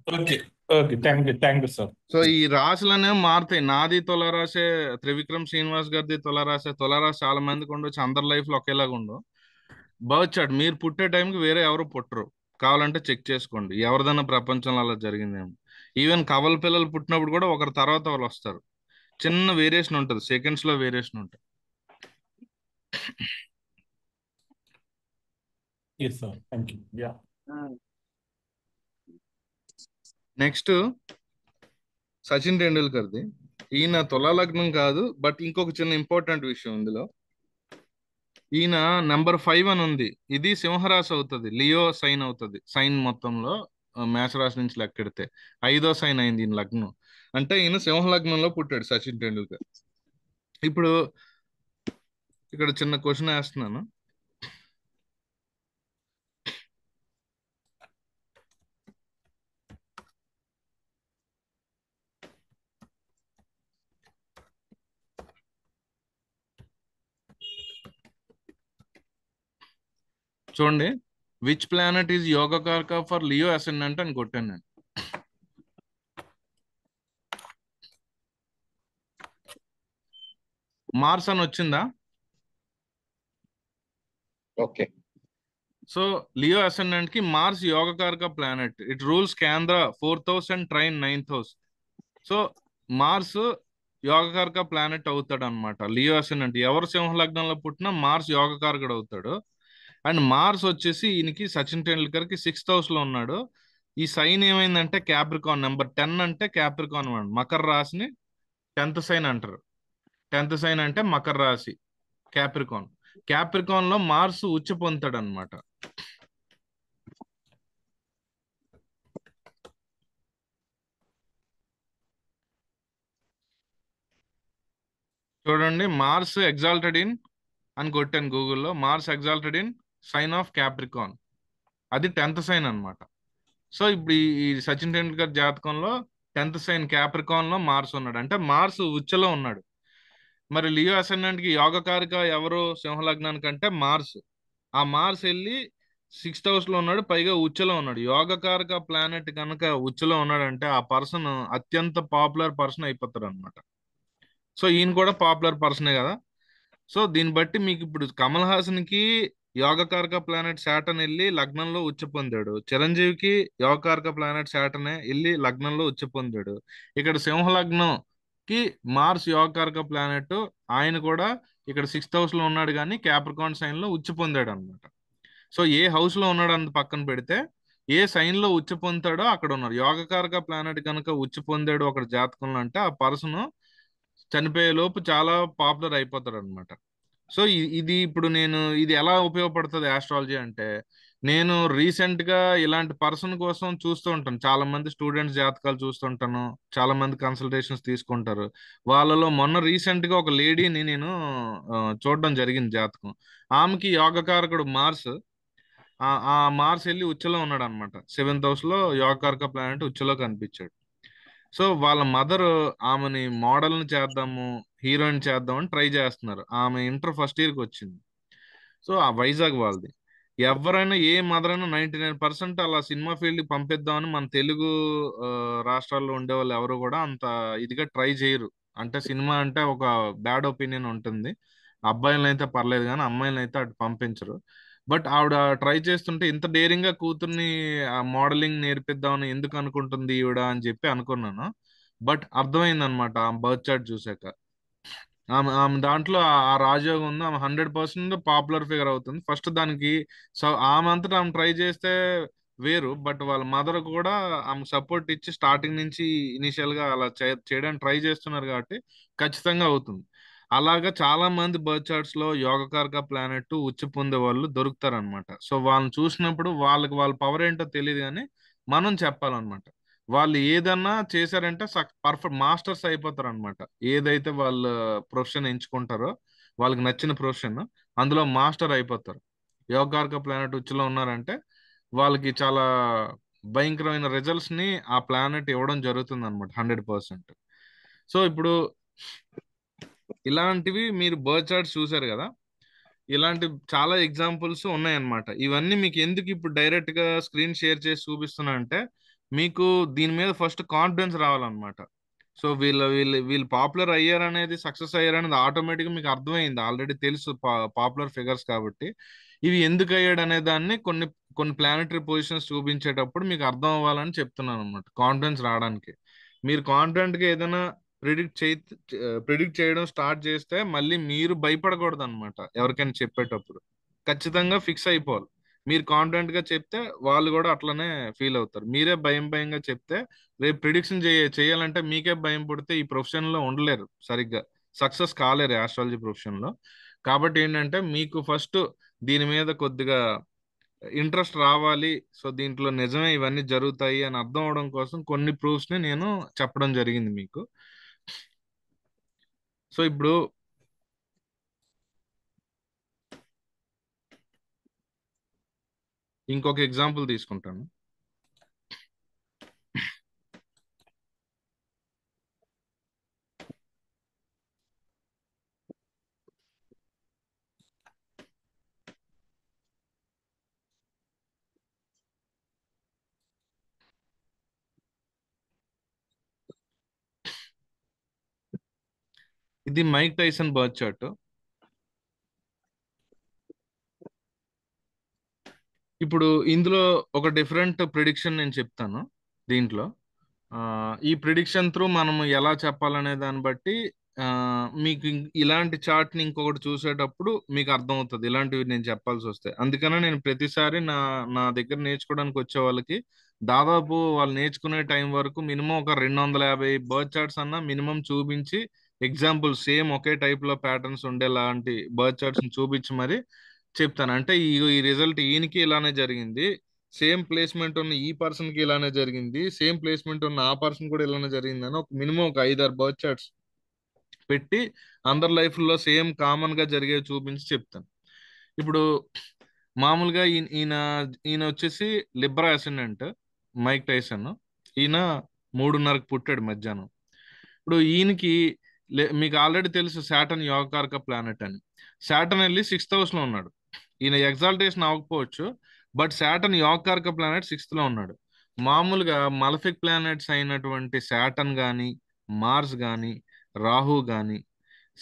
Okay okay, thank you sir. So ఈ రాశులనే మారుతాయి. నాది తులారాశే, త్రివిక్రమ్ శ్రీనివాస్ గారిది తులారాశే. తులారాశి చాలా మందికి ఉండొచ్చు, అందరి లైఫ్ లో ఒకేలాగా ఉండవు. బర్త్ చార్ట్ మీరు పుట్టే టైంకి వేరే ఎవరు పుట్టరు. కావాలంటే చెక్ చేసుకోండి, ఎవరిదైనా ప్రపంచంలో అలా జరిగిందేమో. ఈవెన్ కవల పిల్లలు పుట్టినప్పుడు కూడా ఒకరి తర్వాత వాళ్ళు వస్తారు. చిన్న వేరియేషన్ ఉంటుంది, సెకండ్స్ లో వేరియేషన్ ఉంటుంది. Yes sir, thank you. Yeah next Sachin టెండూల్కర్ది. ఈయన తులా లగ్నం కాదు, బట్ ఇంకొక చిన్న ఇంపార్టెంట్ విషయం ఇందులో. ఈయన నెంబర్ 5 అని ఉంది. ఇది సింహరాశి అవుతుంది, లియో సైన్ అవుతుంది. సైన్ మొత్తంలో మేషరాశి నుంచి లెక్కెడితే 5వ సైన్ అయింది ఈయన లగ్నం. అంటే ఈయన సింహ లగ్నంలో పుట్టాడు సచిన్ టెండూల్కర్. ఇప్పుడు ఇక్కడ చిన్న క్వశ్చన్ వేస్తున్నాను. చూడండి, which planet is yogakaraka for Leo ascendant అని కొట్టాను నేను. మార్స్ అని వచ్చిందా? ఓకే. సో లియో అసెండెంట్ కి Mars yogakaraka planet. It rules kendra 4th house and trine 9th house. So Mars yogakaraka planet అవుతాడు అనమాట. లియో అసెండెంట్ ఎవరు సింహ లగ్నంలో పుట్టినా మార్స్ యోగకారకుడు అవుతాడు. అండ్ మార్స్ వచ్చేసి ఈయనకి సచిన్ టెండూల్కర్ కి 6th house లో ఉన్నాడు. ఈ సైన్ ఏమైందంటే క్యాప్రికాన్. నెంబర్ 10 అంటే క్యాప్రికాన్ అన్నమాట. మకర రాశిని 10th సైన్ అంటారు. 10th సైన్ అంటే మకర రాశి, క్యాప్రికాన్. క్యాప్రికాన్ లో మార్స్ ఉచ్చ పొందుతాడు అనమాట. చూడండి, మార్స్ ఎగ్జాల్టెడ్ ఇన్ అని కొట్టాను గూగుల్లో. Mars exalted in sign of Capricorn, అది 10th సైన్ అనమాట. సో ఇప్పుడు ఈ సచిన్ టెండూల్కర్ జాతకంలో 10th సైన్ క్యాప్రికాన్ లో మార్స్ ఉన్నాడు, అంటే మార్స్ ఉచ్చలో ఉన్నాడు. మరి లియో అసెండెంట్ కి యోగకారిక ఎవరు సింహలగ్నానికి అంటే మార్స్. ఆ మార్స్ వెళ్ళి 6th house లో ఉన్నాడు, పైగా ఉచ్చలో ఉన్నాడు. యోగకారక ప్లానెట్ కనుక ఉచ్చలో ఉన్నాడంటే ఆ పర్సన్ అత్యంత పాపులర్ పర్సన్ అయిపోతాడు అనమాట. సో ఈయన కూడా పాపులర్ పర్సనే కదా. సో దీన్ని బట్టి మీకు ఇప్పుడు కమల్ హాసన్ కి యోగకారక ప్లానెట్ శాటర్న్ వెళ్ళి లగ్నంలో ఉచ్చ పొందాడు. చిరంజీవికి యోగకారక ప్లానెట్ శాటర్న్ వెళ్ళి లగ్నంలో ఉచ్చ పొందాడు. ఇక్కడ సింహ లగ్నం కి మార్స్ యోగకారక ప్లానెట్, ఆయన కూడా ఇక్కడ 6th house లో ఉన్నాడు, కానీ క్యాప్రికాన్ సైన్ లో ఉచ్చ పొందాడు అనమాట. సో ఏ హౌస్ లో ఉన్నాడు అంత పక్కన పెడితే ఏ సైన్ లో ఉచ్చ పొందుతాడో అక్కడ ఉన్నారు. యోగకారక ప్లానెట్ కనుక ఉచ్చ పొందాడు ఒక జాతకంలో అంటే ఆ పర్సన్ చనిపోయే లోపు చాలా పాపులర్ అయిపోతాడు అనమాట. సో ఇది ఇప్పుడు నేను ఇది ఎలా ఉపయోగపడుతుంది ఆస్ట్రాలజీ అంటే, నేను రీసెంట్ గా ఇలాంటి పర్సన్ కోసం చూస్తూ ఉంటాను. చాలా మంది స్టూడెంట్స్ జాతకాలు చూస్తుంటాను, చాలా మంది కన్సల్టేషన్స్ తీసుకుంటారు. వాళ్ళలో మొన్న రీసెంట్ గా ఒక లేడీని నేను చూడడం జరిగింది జాతకం. ఆమెకి యోగకారకుడు మార్స్, ఆ మార్స్ వెళ్ళి ఉచ్చలో ఉన్నాడు అనమాట. 7th house లో యోగకారక ప్లానెట్ ఉచ్చలో కనిపించాడు. సో వాళ్ళ మదర్ ఆమెని మోడల్ని చేద్దాము, హీరోయిన్ చేద్దామని ట్రై చేస్తున్నారు. ఆమె ఇంటర్ ఫస్ట్ ఇయర్కి వచ్చింది. సో ఆ వైజాగ్ వాళ్ళది. ఎవరైనా ఏ మదర్ అయినా 99% అలా సినిమా ఫీల్డ్కి పంపిద్దామని మన తెలుగు ఆ, రాష్ట్రాల్లో ఉండే వాళ్ళు ఎవరు కూడా అంత ఇదిగా ట్రై చేయరు. అంటే సినిమా అంటే ఒక బ్యాడ్ ఒపీనియన్ ఉంటుంది. అబ్బాయిలను అయితే పర్లేదు కానీ అమ్మాయిలను అయితే అటు పంపించరు. బట్ ఆవిడ ట్రై చేస్తుంటే ఇంత డేరింగ్ గా కూతుర్ని మోడలింగ్ నేర్పిద్దామని ఎందుకు అనుకుంటుంది ఈవిడ అని చెప్పి అనుకున్నాను. బట్ అర్థమైంది అనమాట ఆ బర్త్ చార్ట్ చూసాక. ఆమె ఆమె దాంట్లో ఆ రాజయోగం ఉంది. ఆమె 100% పాపులర్ ఫిగర్ అవుతుంది ఫస్ట్ దానికి. సో ఆమె అంతటా ఆమె ట్రై చేస్తే వేరు, బట్ వాళ్ళ మదర్ కూడా ఆమె సపోర్ట్ ఇచ్చి స్టార్టింగ్ నుంచి ఇనిషియల్ గా అలా చేయడానికి ట్రై చేస్తున్నారు కాబట్టి ఖచ్చితంగా అవుతుంది. అలాగా చాలా మంది బర్త్ చార్ట్స్ లో యోగకారక ప్లానెట్ ఉచ్చి పొందే వాళ్ళు దొరుకుతారు అనమాట. సో వాళ్ళని చూసినప్పుడు వాళ్ళకి వాళ్ళ పవర్ ఏంటో తెలియదు, కానీ మనం చెప్పాలన్నమాట. వాళ్ళు ఏదన్నా చేశారంటే పర్ఫెక్ట్ మాస్టర్స్ అయిపోతారు అనమాట. ఏదైతే వాళ్ళు ప్రొఫెషన్ ఎంచుకుంటారో వాళ్ళకి నచ్చిన ప్రొఫెషన్, అందులో మాస్టర్ అయిపోతారు. యోగార్క ప్లానెట్ ఉచ్చులో ఉన్నారంటే వాళ్ళకి చాలా భయంకరమైన రిజల్ట్స్ ని ఆ ప్లానెట్ ఇవ్వడం జరుగుతుంది అనమాట, 100%. సో ఇప్పుడు ఇలాంటివి మీరు బర్త్ చార్ట్స్ చూసారు కదా, ఇలాంటి చాలా ఎగ్జాంపుల్స్ ఉన్నాయన్నమాట. ఇవన్నీ మీకు ఎందుకు ఇప్పుడు డైరెక్ట్ గా స్క్రీన్ షేర్ చేసి చూపిస్తున్నా అంటే, మీకు దీని మీద ఫస్ట్ కాన్ఫిడెన్స్ రావాలన్నమాట. సో వీళ్ళు పాపులర్ అయ్యారనేది, సక్సెస్ అయ్యారనేది ఆటోమేటిక్ గా మీకు అర్థమైంది, ఆల్రెడీ తెలుసు పాపులర్ ఫిగర్స్ కాబట్టి. ఇవి ఎందుకు అయ్యాడు అనే దాన్ని కొన్ని కొన్ని ప్లానటరీ పొజిషన్స్ చూపించేటప్పుడు మీకు అర్థం అవ్వాలని చెప్తున్నాను అనమాట, కాన్ఫిడెన్స్ రావడానికి. మీరు కాన్ఫిడెంట్ గా ఏదైనా ప్రిడిక్ట్ చే ప్రిడిక్ట్ చేయడం స్టార్ట్ చేస్తే మళ్ళీ మీరు భయపడకూడదు అనమాట. ఎవరికైనా చెప్పేటప్పుడు ఖచ్చితంగా ఫిక్స్ అయిపోవాలి. మీరు కాన్ఫిడెంట్ గా చెప్తే వాళ్ళు కూడా అట్లనే ఫీల్ అవుతారు. మీరే భయంగా చెప్తే రేపు ప్రిడిక్షన్ చేయాలంటే మీకే భయం పుడితే ఈ ప్రొఫెషన్ లో ఉండలేరు, సరిగ్గా సక్సెస్ కాలేరు ఆస్ట్రాలజీ ప్రొఫెషన్ లో. కాబట్టి ఏంటంటే మీకు ఫస్ట్ దీని మీద కొద్దిగా ఇంట్రెస్ట్ రావాలి. సో దీంట్లో నిజమే ఇవన్నీ జరుగుతాయి అని అర్థం అవడం కోసం కొన్ని ప్రూఫ్స్ ని నేను చెప్పడం జరిగింది మీకు. సో ఇప్పుడు ఇంకొక ఎగ్జాంపుల్ తీసుకుంటాను. ఇది మైక్ టైసన్ బర్త్ చార్ట్. ఇప్పుడు ఇందులో ఒక డిఫరెంట్ ప్రిడిక్షన్ నేను చెప్తాను దీంట్లో. ఈ ప్రిడిక్షన్ త్రూ మనం ఎలా చెప్పాలనే దాన్ని బట్టి మీకు ఇలాంటి చార్ట్ ని ఇంకొకటి చూసేటప్పుడు మీకు అర్థమవుతుంది ఇలాంటివి నేను చెప్పాల్సి వస్తే. అందుకనే నేను ప్రతిసారి నా నా దగ్గర నేర్చుకోవడానికి వచ్చే వాళ్ళకి దాదాపు వాళ్ళు నేర్చుకునే టైం వరకు మినిమం ఒక 250 బర్త్ చార్ట్స్ అన్నా మినిమం చూపించి, ఎగ్జాంపుల్ సేమ్ ఒకే టైప్ లో ప్యాటర్న్స్ ఉండేలాంటి బర్త్ చార్ట్స్ ని చూపించి మరి చెప్తాను. అంటే ఈ రిజల్ట్ ఈయనకి ఇలానే జరిగింది, సేమ్ ప్లేస్మెంట్ ఉన్న ఈ పర్సన్ కి ఇలానే జరిగింది, సేమ్ ప్లేస్మెంట్ ఉన్న ఆ పర్సన్ కూడా ఇలానే జరిగింది అని ఒక మినిమం ఒక 5-6 బర్త్ చార్ట్స్ పెట్టి అందరి లైఫ్ లో సేమ్ కామన్ గా జరిగేవి చూపించి చెప్తాను. ఇప్పుడు మామూలుగా ఈయన ఈయన వచ్చేసి లిబ్రా అసెండెంట్ మైక్ టైసన్. ఈయన 3:30కి పుట్టాడు మధ్యాహ్నం. ఇప్పుడు ఈయనకి మీకు ఆల్రెడీ తెలుసు సాటర్న్ యోగకారక ప్లానెట్ అని. సాటర్న్ వెళ్ళి 6th హౌస్ లో ఉన్నాడు. ఈయన ఎగ్జాల్టేషన్ అవ్వకపోవచ్చు, బట్ సాటర్న్ యోగకారక ప్లానెట్ 6th లో ఉన్నాడు. మామూలుగా మలఫిక్ ప్లానెట్స్ అయినటువంటి సాటర్న్ కానీ, మార్స్ కానీ, రాహు కానీ,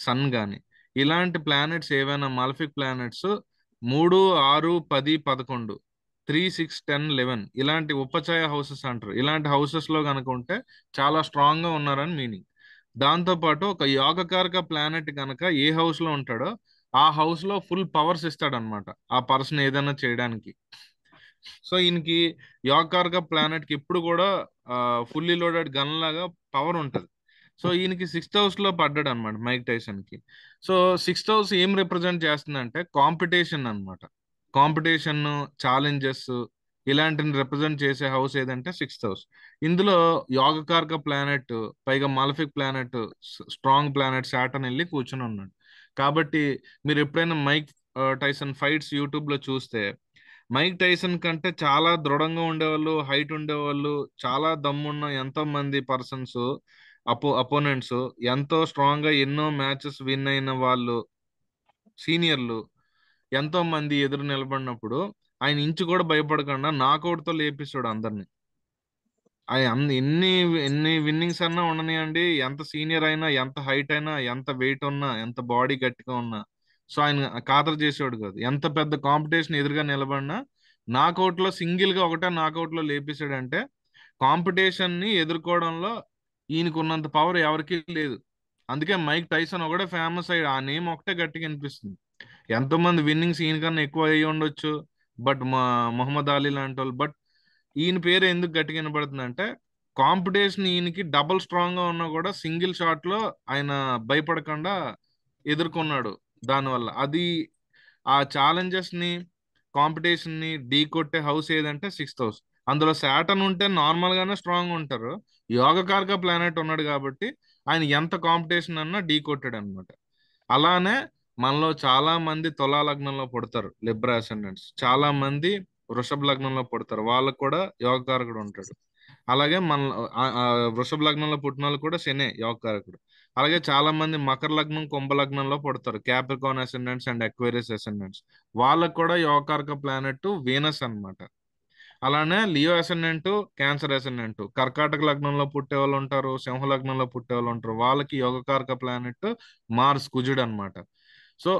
సన్ కానీ, ఇలాంటి ప్లానెట్స్ ఏవైనా మలఫిక్ ప్లానెట్స్ 3, 6, 10, 11, 3, 6, 10, 11 ఇలాంటి ఉపచయ హౌసెస్ అంటారు. ఇలాంటి హౌసెస్ లో కనుక ఉంటే చాలా స్ట్రాంగ్ గా ఉన్నారని మీనింగ్. దాంతో పాటు ఒక యోగకారక ప్లానెట్ కనుక ఏ హౌస్ లో ఉంటాడో ఆ హౌస్ లో ఫుల్ పవర్స్ ఇస్తాడు అనమాట ఆ పర్సన్ ఏదైనా చేయడానికి. సో ఈయనకి యోగకారక ప్లానెట్ కి ఎప్పుడు కూడా ఫుల్లీ లోడెడ్ గన్ లాగా పవర్ ఉంటది. సో ఈయనకి 6th హౌస్ లో పడ్డాడు అనమాట మైక్ టైసన్ కి. సో 6th హౌస్ ఏం రిప్రజెంట్ చేస్తుందంటే కాంపిటీషన్ అన్నమాట. కాంపిటీషన్, ఛాలెంజెస్ ఇలాంటిని రిప్రజెంట్ చేసే హౌస్ ఏదంటే 6th హౌస్. ఇందులో యోగకారక ప్లానెట్, పైగా మాలఫిక్ ప్లానెట్, స్ట్రాంగ్ ప్లానెట్ సాటర్న్ వెళ్ళి కూర్చొని ఉన్నాడు. కాబట్టి మీరు ఎప్పుడైనా మైక్ టైసన్ ఫైట్స్ యూట్యూబ్ లో చూస్తే మైక్ టైసన్ కంటే చాలా దృఢంగా ఉండేవాళ్ళు, హైట్ ఉండేవాళ్ళు, చాలా దమ్మున్న ఎంతో మంది పర్సన్స్, అపోనెంట్స్, ఎంతో స్ట్రాంగ్ గా ఎన్నో మ్యాచెస్ విన్ అయిన వాళ్ళు, సీనియర్లు ఎంతో మంది ఎదురు నిలబడినప్పుడు ఆయన ఇంచు కూడా భయపడకుండా నాకౌట్ తో లేపిస్తాడు అందరిని. ఆయన ఎన్ని ఎన్ని విన్నింగ్స్ అన్నా ఉండనియండి, ఎంత సీనియర్ అయినా, ఎంత హైట్ అయినా, ఎంత వెయిట్ ఉన్నా, ఎంత బాడీ గట్టిగా ఉన్నా, సో ఆయన ఖాతరు చేసేవాడు కాదు. ఎంత పెద్ద కాంపిటీషన్ ఎదురుగా నిలబడినా నాకౌట్ లో సింగిల్ గా ఒకటే నాకౌట్ లో లేపేశాడంటే కాంపిటీషన్ ని ఎదుర్కోవడంలో ఈయనకు ఉన్నంత పవర్ ఎవరికీ లేదు. అందుకే మైక్ టైసన్ ఒకటే ఫేమస్ అయ్యాడు. ఆ నేమ్ ఒకటే గట్టిగా అనిపిస్తుంది. ఎంతో మంది విన్నింగ్స్ ఈయనకన్నా ఎక్కువ అయ్యి ఉండొచ్చు, బట్ మొహమ్మద్ అలీ లాంటి వాళ్ళు. బట్ ఈయన పేరు ఎందుకు గట్టిగా వినబడుతుంది అంటే కాంపిటీషన్ ఈయనకి డబుల్ స్ట్రాంగ్ గా ఉన్నా కూడా సింగిల్ షాట్ లో ఆయన భయపడకుండా ఎదుర్కొన్నాడు. దానివల్ల అది ఆ ఛాలెంజెస్ ని, కాంపిటీషన్ ని ఢీ కొట్టే హౌస్ ఏదంటే 6th హౌస్. అందులో సాటర్న్ ఉంటే నార్మల్ గానే స్ట్రాంగ్ ఉంటారు. యోగకారక ప్లానెట్ ఉన్నాడు కాబట్టి ఆయన ఎంత కాంపిటీషన్ అన్నా ఢీ కొట్టాడు అనమాట. అలానే మనలో చాలా మంది తులా లగ్నంలో పుడతారు లిబ్రా అసెండెంట్స్, చాలా మంది వృషభ లగ్నంలో పుడతారు, వాళ్ళకు కూడా యోగకారకుడు ఉంటాడు. అలాగే మన వృషభ లగ్నంలో పుట్టిన వాళ్ళు కూడా శనే యోగకారకుడు. అలాగే చాలా మంది మకర లగ్నం, కుంభ లగ్నంలో పుడతారు, క్యాప్రికాన్ అసెండెంట్స్ అండ్ అక్వేరియస్ అసెండెంట్స్, వాళ్ళకు కూడా యోగకారక ప్లానెట్ వీనస్ అన్నమాట. అలానే లియో అసెండెంట్, క్యాన్సర్ అసెండెంట్, కర్కాటక లగ్నంలో పుట్టే వాళ్ళు ఉంటారు, సింహ లగ్నంలో పుట్టే వాళ్ళు ఉంటారు, వాళ్ళకి యోగకారక ప్లానెట్ మార్స్, కుజుడు అన్నమాట. సో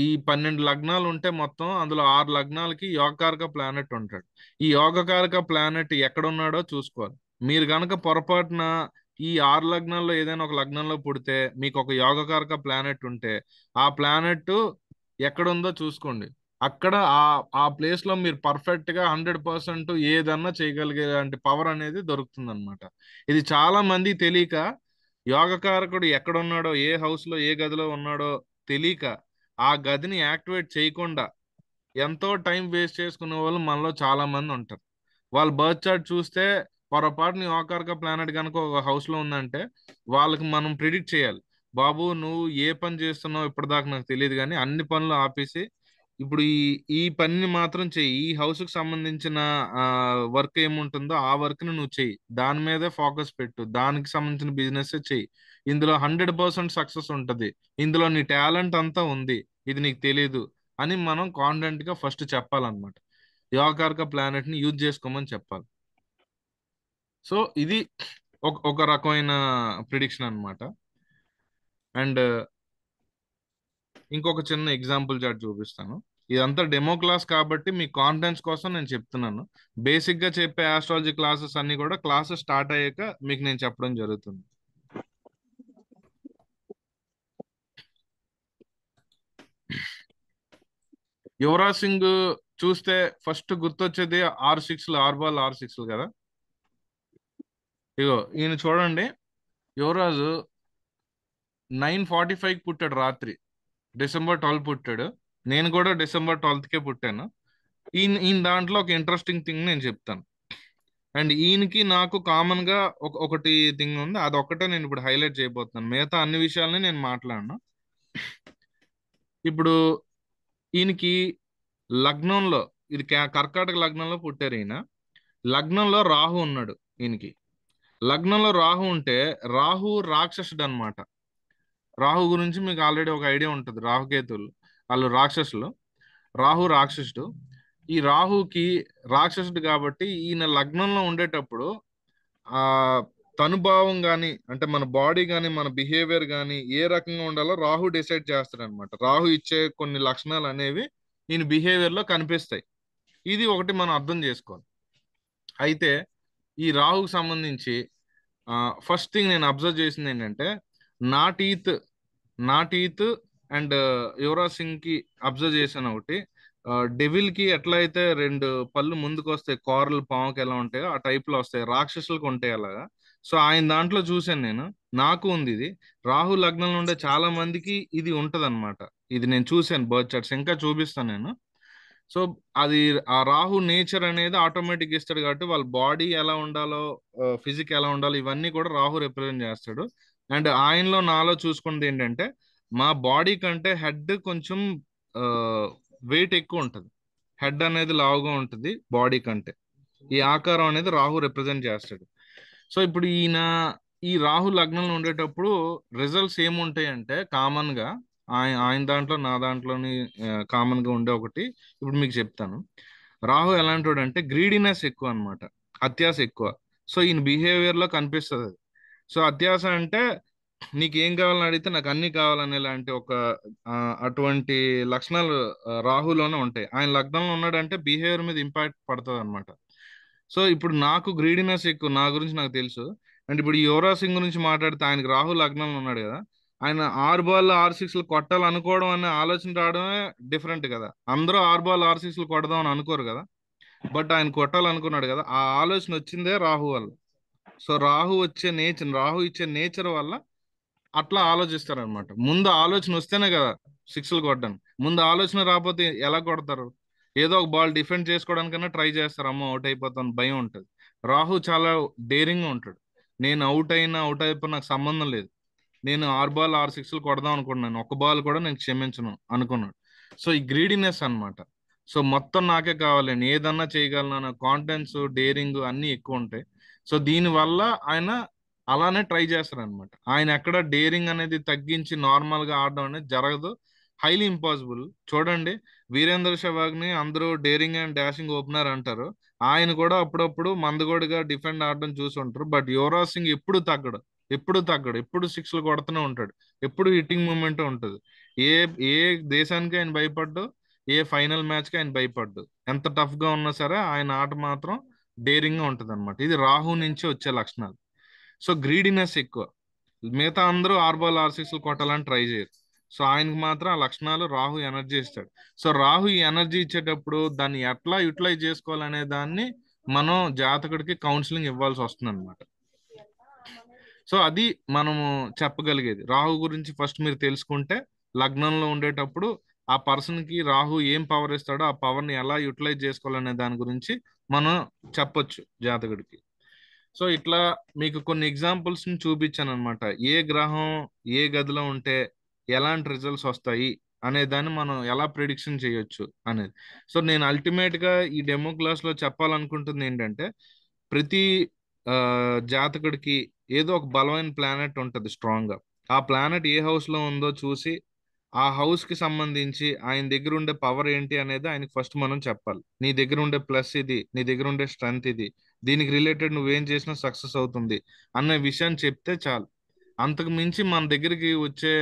ఈ 12 లగ్నాలు ఉంటే మొత్తం అందులో 6 లగ్నాలకి యోగకారక ప్లానెట్ ఉంటాడు. ఈ యోగకారక ప్లానెట్ ఎక్కడున్నాడో చూసుకోవాలి. మీరు గనక పొరపాటున ఈ 6 లగ్నాల్లో ఏదైనా ఒక లగ్నంలో పుడితే మీకు ఒక యోగకారక ప్లానెట్ ఉంటే ఆ ప్లానెట్ ఎక్కడుందో చూసుకోండి. అక్కడ ఆ ప్లేస్ లో మీరు పర్ఫెక్ట్ గా 100% ఏదన్నా చేయగలిగే పవర్ అనేది దొరుకుతుంది అనమాట. ఇది చాలా మంది తెలియక యోగకారకుడు ఎక్కడున్నాడో, ఏ హౌస్ లో ఏ గదిలో ఉన్నాడో తెలియక ఆ గదిని యాక్టివేట్ చేయకుండా ఎంతో టైం వేస్ట్ చేసుకునే వాళ్ళు మనలో చాలా మంది ఉంటారు. వాళ్ళ బర్త్ చార్ట్ చూస్తే పొరపాటుని యోగకారక ప్లానెట్ కనుక ఒక హౌస్ లో ఉందంటే వాళ్ళకి మనం ప్రిడిక్ట్ చేయాలి, బాబు నువ్వు ఏ పని చేస్తున్నావు ఇప్పటిదాకా నాకు తెలియదు కానీ అన్ని పనులు ఆపేసి ఇప్పుడు ఈ ఈ పనిని మాత్రం చెయ్యి, ఈ హౌస్ కి సంబంధించిన వర్క్ ఏముంటుందో ఆ వర్క్ ని నువ్వు చెయ్యి, దాని మీదే ఫోకస్ పెట్టు, దానికి సంబంధించిన బిజినెస్ చెయ్యి, ఇందులో 100% సక్సెస్ ఉంటది, ఇందులో నీ టాలెంట్ అంతా ఉంది, ఇది నీకు తెలీదు అని మనం కాన్ఫిడెంట్ గా ఫస్ట్ చెప్పాలన్నమాట. యోగకారక ప్లానెట్ ని యూజ్ చేసుకోమని చెప్పాలి. సో ఇది ఒక రకమైన ప్రిడిక్షన్ అన్నమాట. అండ్ ఇంకొక చిన్న ఎగ్జాంపుల్ చార్ట్ చూపిస్తాను. ఇదంతా డెమో క్లాస్ కాబట్టి మీ కాన్ఫిడెన్స్ కోసం నేను చెప్తున్నాను. బేసిక్ గా చెప్పే ఆస్ట్రాలజీ క్లాసెస్ అన్ని కూడా క్లాసెస్ స్టార్ట్ అయ్యాక మీకు నేను చెప్పడం జరుగుతుంది. యువరాజ్ సింగ్ చూస్తే ఫస్ట్ గుర్తొచ్చేది 6 బాల్ 6 కదా. ఇగో ఈయన చూడండి, యువరాజు 9:45 పుట్టాడు రాత్రి. December 12 పుట్టాడు. నేను కూడా December 12కే పుట్టాను. ఈయన దాంట్లో ఒక ఇంట్రెస్టింగ్ థింగ్ నేను చెప్తాను. అండ్ ఈయనకి నాకు కామన్ గా ఒకటి థింగ్ ఉంది, అదొక్కటే నేను ఇప్పుడు హైలైట్ చేయబోతున్నాను. మిగతా అన్ని విషయాలని నేను మాట్లాడను. ఇప్పుడు ఈయనకి లగ్నంలో, ఇది కర్కాటక లగ్నంలో పుట్టారు ఈయన. లగ్నంలో రాహు ఉన్నాడు ఈయనకి. లగ్నంలో రాహు ఉంటే రాహు రాక్షసుడు అనమాట. రాహు గురించి మీకు ఆల్రెడీ ఒక ఐడియా ఉంటుంది. రాహుకేతులు వాళ్ళు రాక్షసులు, రాహు రాక్షసుడు. ఈ రాహుకి రాక్షసుడు కాబట్టి ఈయన లగ్నంలో ఉండేటప్పుడు ఆ తనుభావం కానీ, అంటే మన బాడీ కానీ మన బిహేవియర్ కానీ ఏ రకంగా ఉండాలో రాహు డిసైడ్ చేస్తాడు అనమాట. రాహు ఇచ్చే కొన్ని లక్షణాలు అనేవి ఈయన బిహేవియర్ లో కనిపిస్తాయి. ఇది ఒకటి మనం అర్థం చేసుకోవాలి. అయితే ఈ రాహుకు సంబంధించి ఫస్ట్ థింగ్ నేను అబ్జర్వ్ చేసింది ఏంటంటే, నా టీత్ అండ్ యువరాజ్ సింగ్ కి అబ్జర్వ్ చేశాను ఒకటి. డెవిల్ కి ఎట్లయితే 2 పళ్ళు ముందుకు వస్తాయి, కోరలు పాముకి ఎలా ఉంటాయో ఆ టైప్ లో వస్తాయి, రాక్షసులకు ఉంటాయి అలాగా. సో ఆయన దాంట్లో చూశాను నేను, నాకు ఉంది ఇది. రాహు లగ్నంలో ఉండే చాలా మందికి ఇది ఉంటది అనమాట. ఇది నేను చూశాను బర్త్ చార్ట్స్, ఇంకా చూపిస్తాను నేను. సో అది ఆ రాహు నేచర్ అనేది ఆటోమేటిక్ ఇస్తాడు కాబట్టి వాళ్ళ బాడీ ఎలా ఉండాలో, ఫిజిక్ ఎలా ఉండాలో ఇవన్నీ కూడా రాహు రిప్రజెంట్ చేస్తాడు. అండ్ ఆయనలో నాలో చూసుకున్నది ఏంటంటే, మా బాడీ కంటే హెడ్ కొంచెం వెయిట్ ఎక్కువ ఉంటుంది. హెడ్ అనేది లావుగా ఉంటుంది బాడీ కంటే. ఈ ఆకారం అనేది రాహు రిప్రజెంట్ చేస్తాడు. సో ఇప్పుడు ఈ రాహు లగ్నంలో ఉండేటప్పుడు రిజల్ట్స్ ఏముంటాయి అంటే, కామన్ గా ఆయన దాంట్లో నా దాంట్లోని కామన్ గా ఉండే ఒకటి ఇప్పుడు మీకు చెప్తాను. రాహు ఎలాంటి అంటే గ్రీడీనెస్ ఎక్కువ అనమాట, అత్యాశ ఎక్కువ. సో ఈయన బిహేవియర్ లో కనిపిస్తుంది అది. సో అత్యాశ అంటే నీకు ఏం కావాలని అడిగితే నాకు అన్ని కావాలనే లాంటి ఒక అటువంటి లక్షణాలు రాహులోనే ఉంటాయి. ఆయన లగ్నంలో ఉన్నాడంటే బిహేవియర్ మీద ఇంపాక్ట్ పడుతుంది అనమాట. సో ఇప్పుడు నాకు గ్రీడీనెస్ ఎక్కువ, నా గురించి నాకు తెలుసు. అండ్ ఇప్పుడు యువరాజ్ సింగ్ గురించి మాట్లాడితే ఆయనకి రాహు లగ్నంలో ఉన్నాడు కదా, ఆయన 6 బాల్ 6 కొట్టాలనుకోవడం అనే ఆలోచన రావడమే డిఫరెంట్ కదా. అందరూ 6 బాల్ 6 కొడదాం అని అనుకోరు కదా, బట్ ఆయన కొట్టాలనుకున్నాడు కదా, ఆ ఆలోచన వచ్చిందే రాహు వల్ల. సో రాహు ఇచ్చే నేచర్ వల్ల అట్లా ఆలోచిస్తారనమాట. ముందు ఆలోచన వస్తేనే కదా 6 కొట్టడానికి. ముందు ఆలోచన రాకపోతే ఎలా కొడతారు? ఏదో ఒక బాల్ డిఫెండ్ చేసుకోవడానికైనా ట్రై చేస్తారు, అమ్మో అవుట్ అయిపోతాను భయం ఉంటుంది. రాహు చాలా డేరింగ్ గా ఉంటాడు. నేను అవుట్ అయిపోయినా నాకు సంబంధం లేదు, నేను 6 బాల్ 6 కొడదాం అనుకున్నాను, ఒక బాల్ కూడా నేను క్షమించను అనుకున్నాడు. సో ఈ గ్రీడీనెస్ అన్నమాట. సో మొత్తం నాకే కావాలి, నేను ఏదన్నా చేయగలను అన్న కాన్ఫిడెన్స్, డేరింగ్ అన్ని ఎక్కువ ఉంటాయి. సో దీని వల్ల ఆయన అలానే ట్రై చేస్తారు అనమాట. ఆయన ఎక్కడ డేరింగ్ అనేది తగ్గించి నార్మల్ గా ఆడడం అనేది జరగదు, హైలీ ఇంపాసిబుల్. చూడండి, వీరేంద్ర సెహ్వాగ్ని అందరూ డేరింగ్ అండ్ డాషింగ్ ఓపెనర్ అంటారు, ఆయన కూడా అప్పుడప్పుడు మందగోడిగా డిఫెండ్ ఆడడం చూసి ఉంటారు. బట్ యువరాజ్ సింగ్ ఎప్పుడు తగ్గడు, ఎప్పుడు 6 కొడుతూనే ఉంటాడు, ఎప్పుడు హిట్టింగ్ మూమెంట్ ఉంటుంది. ఏ ఏ దేశానికి ఆయన భయపడ్డు, ఏ ఫైనల్ మ్యాచ్ కి ఆయన భయపడ్డు. ఎంత టఫ్ గా ఉన్నా సరే ఆయన ఆట మాత్రం డేరింగ్ గా ఉంటది అనమాట. ఇది రాహు నుంచి వచ్చే లక్షణాలు. సో గ్రీడీనెస్ ఎక్కువ. మిగతా అందరూ 6 బాల్ 6 కొట్టాలని ట్రై చేయరు. సో ఆయనకి మాత్రం ఆ లక్షణాలు రాహు ఎనర్జీ ఇస్తాడు. సో రాహు ఈ ఎనర్జీ ఇచ్చేటప్పుడు దాన్ని ఎట్లా యూటిలైజ్ చేసుకోవాలనే దాన్ని మనం జాతకుడికి కౌన్సిలింగ్ ఇవ్వాల్సి వస్తుంది అనమాట. సో అది మనము చెప్పగలిగేది. రాహు గురించి ఫస్ట్ మీరు తెలుసుకుంటే లగ్నంలో ఉండేటప్పుడు ఆ పర్సన్ కి రాహు ఏం పవర్ ఇస్తాడో ఆ పవర్ ని ఎలా యూటిలైజ్ చేసుకోవాలనే దాని గురించి మనం చెప్పొచ్చు జాతకుడికి. సో ఇట్లా మీకు కొన్ని ఎగ్జాంపుల్స్ ని చూపించాను అనమాట. ఏ గ్రహం ఏ గదిలో ఉంటే ఎలాంటి రిజల్ట్స్ వస్తాయి అనే దాన్ని మనం ఎలా ప్రిడిక్షన్ చేయొచ్చు అనేది. సో నేను అల్టిమేట్ గా ఈ డెమో క్లాస్ లో చెప్పాలనుకుంటుంది ఏంటంటే, ప్రతి జాతకుడికి ఏదో ఒక బలమైన ప్లానెట్ ఉంటుంది స్ట్రాంగ్ గా. ఆ ప్లానెట్ ఏ హౌస్ లో ఉందో చూసి ఆ హౌస్ కి సంబంధించి ఆయన దగ్గర ఉండే పవర్ ఏంటి అనేది ఆయనకి ఫస్ట్ మనం చెప్పాలి. నీ దగ్గర ఉండే ప్లస్ ఇది, నీ దగ్గర ఉండే స్ట్రెంగ్త్ ఇది, దీనికి రిలేటెడ్ నువ్వేం చేసినా సక్సెస్ అవుతుంది అన్న విషయాన్ని చెప్తే చాలు. అంతకు మించి మన దగ్గరికి వచ్చే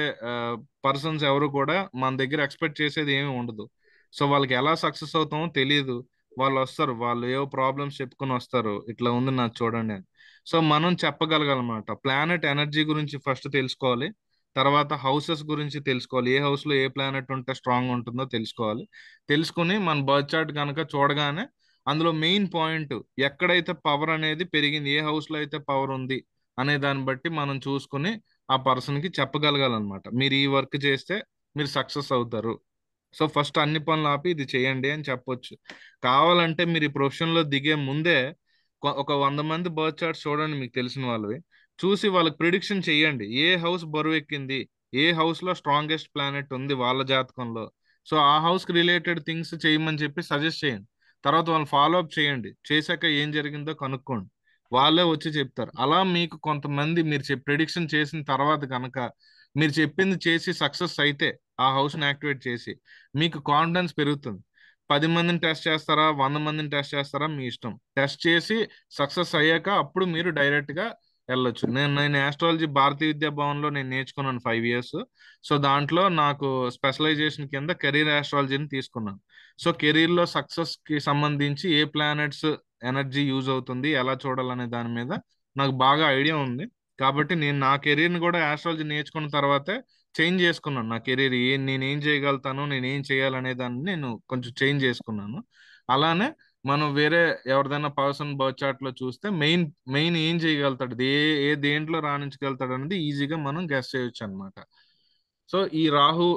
పర్సన్స్ ఎవరు కూడా మన దగ్గర ఎక్స్పెక్ట్ చేసేది ఏమీ ఉండదు. సో వాళ్ళకి ఎలా సక్సెస్ అవుతామో తెలియదు. వాళ్ళు వస్తారు, వాళ్ళు ఏవో ప్రాబ్లమ్స్ చెప్పుకొని వస్తారు, ఇట్లా ఉంది నాకు చూడండి అని. సో మనం చెప్పగలగాలన్నమాట. ప్లానెట్ ఎనర్జీ గురించి ఫస్ట్ తెలుసుకోవాలి, తర్వాత హౌసెస్ గురించి తెలుసుకోవాలి, ఏ హౌస్ లో ఏ ప్లానెట్ ఉంటే స్ట్రాంగ్ ఉంటుందో తెలుసుకోవాలి. తెలుసుకుని మన బర్త్ చార్ట్ కనుక చూడగానే అందులో మెయిన్ పాయింట్ ఎక్కడైతే పవర్ అనేది పెరిగింది, ఏ హౌస్ లో అయితే పవర్ ఉంది అనే దాన్ని బట్టి మనం చూసుకుని ఆ పర్సన్ కి చెప్పగలగాలన్నమాట. మీరు ఈ వర్క్ చేస్తే మీరు సక్సెస్ అవుతారు. సో ఫస్ట్ అన్ని పనులు ఆపి ఇది చేయండి అని చెప్పొచ్చు. కావాలంటే మీరు ఈ ప్రొఫెషన్ లో దిగే ముందే ఒక 100 మంది బర్త్ చార్ట్స్ చూడండి మీకు తెలిసిన వాళ్ళవి, చూసి వాళ్ళకి ప్రిడిక్షన్ చేయండి. ఏ హౌస్ బరువు ఎక్కింది, ఏ హౌస్ లో స్ట్రాంగెస్ట్ ప్లానెట్ ఉంది వాళ్ళ జాతకంలో, సో ఆ హౌస్ కి రిలేటెడ్ థింగ్స్ చేయమని చెప్పి సజెస్ట్ చేయండి. తర్వాత వాళ్ళు ఫాలో అప్ చేయండి, చేశాక ఏం జరిగిందో కనుక్కోండి, వాళ్ళే వచ్చి చెప్తారు. అలా మీకు కొంతమంది మీరు ప్రిడిక్షన్ చేసిన తర్వాత కనుక మీరు చెప్పింది చేసి సక్సెస్ అయితే ఆ హౌస్ ని యాక్టివేట్ చేసి మీకు కాన్ఫిడెన్స్ పెరుగుతుంది. 10 మందిని టెస్ట్ చేస్తారా, 100 మందిని టెస్ట్ చేస్తారా, మీ ఇష్టం. టెస్ట్ చేసి సక్సెస్ అయ్యాక అప్పుడు మీరు డైరెక్ట్ గా వెళ్ళొచ్చు. నేను ఆస్ట్రాలజీ భారతీయ విద్యా భవన్ లో నేను నేర్చుకున్నాను 5 years. సో దాంట్లో నాకు స్పెషలైజేషన్ కింద కెరీర్ ఆస్ట్రాలజీని తీసుకున్నాను. సో కెరీర్ లో సక్సెస్ కి సంబంధించి ఏ ప్లానెట్స్ ఎనర్జీ యూజ్ అవుతుంది, ఎలా చూడాలనే దాని మీద నాకు బాగా ఐడియా ఉంది. కాబట్టి నేను నా కెరీర్ ని కూడా ఆస్ట్రాలజీ నేర్చుకున్న తర్వాతే చేంజ్ చేసుకున్నాను. నా కెరీర్ నేనేం చేయగలుగుతాను, నేనేం చేయాలనే దాన్ని నేను కొంచెం చేంజ్ చేసుకున్నాను. అలానే మనం వేరే ఎవరిదైనా పర్సన్ బర్త్ చార్ట్ లో చూస్తే మెయిన్ మెయిన్ ఏం చేయగలుగుతాడు, ఏ దేంట్లో రాణించగలుగుతాడు అనేది ఈజీగా మనం గెస్ చేయొచ్చు అనమాట. సో ఈ రాహు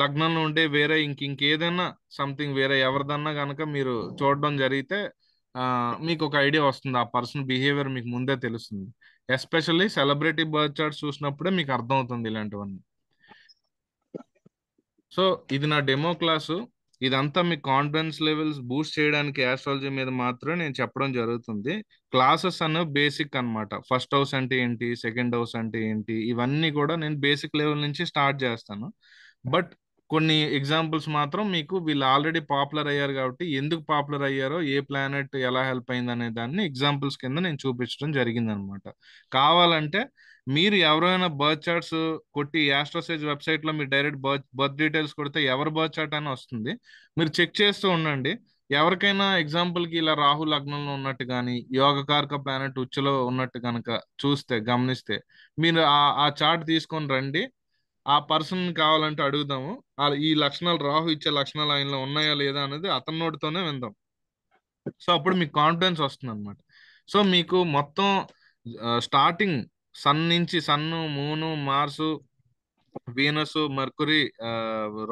లగ్నంలో ఉంటే వేరే ఇంకేదైనా సంథింగ్ వేరే ఎవరిదన్నా కనుక మీరు చూడడం జరిగితే ఆ, మీకు ఒక ఐడియా వస్తుంది, ఆ పర్సన్ బిహేవియర్ మీకు ముందే తెలుస్తుంది. ఎస్పెషల్లీ సెలబ్రిటీ బర్త్ చార్ట్స్ చూసినప్పుడే మీకు అర్థమవుతుంది ఇలాంటివన్నీ. సో ఇది నా డెమో క్లాసు. ఇదంతా మీ కాన్ఫిడెన్స్ లెవెల్స్ బూస్ట్ చేయడానికి ఆస్ట్రాలజీ మీద మాత్రమే నేను చెప్పడం జరుగుతుంది. క్లాసెస్ అన్న బేసిక్ అన్నమాట. ఫస్ట్ హౌస్ అంటే ఏంటి, సెకండ్ హౌస్ అంటే ఏంటి, ఇవన్నీ కూడా నేను బేసిక్ లెవెల్ నుంచి స్టార్ట్ చేస్తాను. బట్ కొన్ని ఎగ్జాంపుల్స్ మాత్రం మీకు వీళ్ళు ఆల్రెడీ పాపులర్ అయ్యారు కాబట్టి ఎందుకు పాపులర్ అయ్యారో, ఏ ప్లానెట్ ఎలా హెల్ప్ అయింది అనే దాన్ని ఎగ్జాంపుల్స్ కింద నేను చూపించడం జరిగింది అనమాట. కావాలంటే మీరు ఎవరైనా బర్త్ చార్ట్స్ కొట్టి యాస్ట్రోసేజ్ వెబ్సైట్ లో మీరు డైరెక్ట్ బర్త్ డీటెయిల్స్ కొడితే ఎవరి బర్త్ చార్ట్ అని వస్తుంది, మీరు చెక్ చేస్తూ ఉండండి. ఎవరికైనా ఎగ్జాంపుల్ కి ఇలా రాహు లగ్నంలో ఉన్నట్టు కానీ, యోగకారక ప్లానెట్ ఉచ్చులో ఉన్నట్టు కనుక చూస్తే గమనిస్తే మీరు ఆ చార్ట్ తీసుకొని రండి. ఆ పర్సన్ కావాలంటే అడుగుదాము, ఈ లక్షణాలు రాహు ఇచ్చే లక్షణాలు ఆయనలో ఉన్నాయా లేదా అనేది అతని నోటితోనే విందాం. సో అప్పుడు మీకు కాన్ఫిడెన్స్ వస్తుంది అనమాట. సో మీకు మొత్తం స్టార్టింగ్ సన్ నుంచి, సన్ను, మూను, మార్సు, వీనస్, మర్కురీ,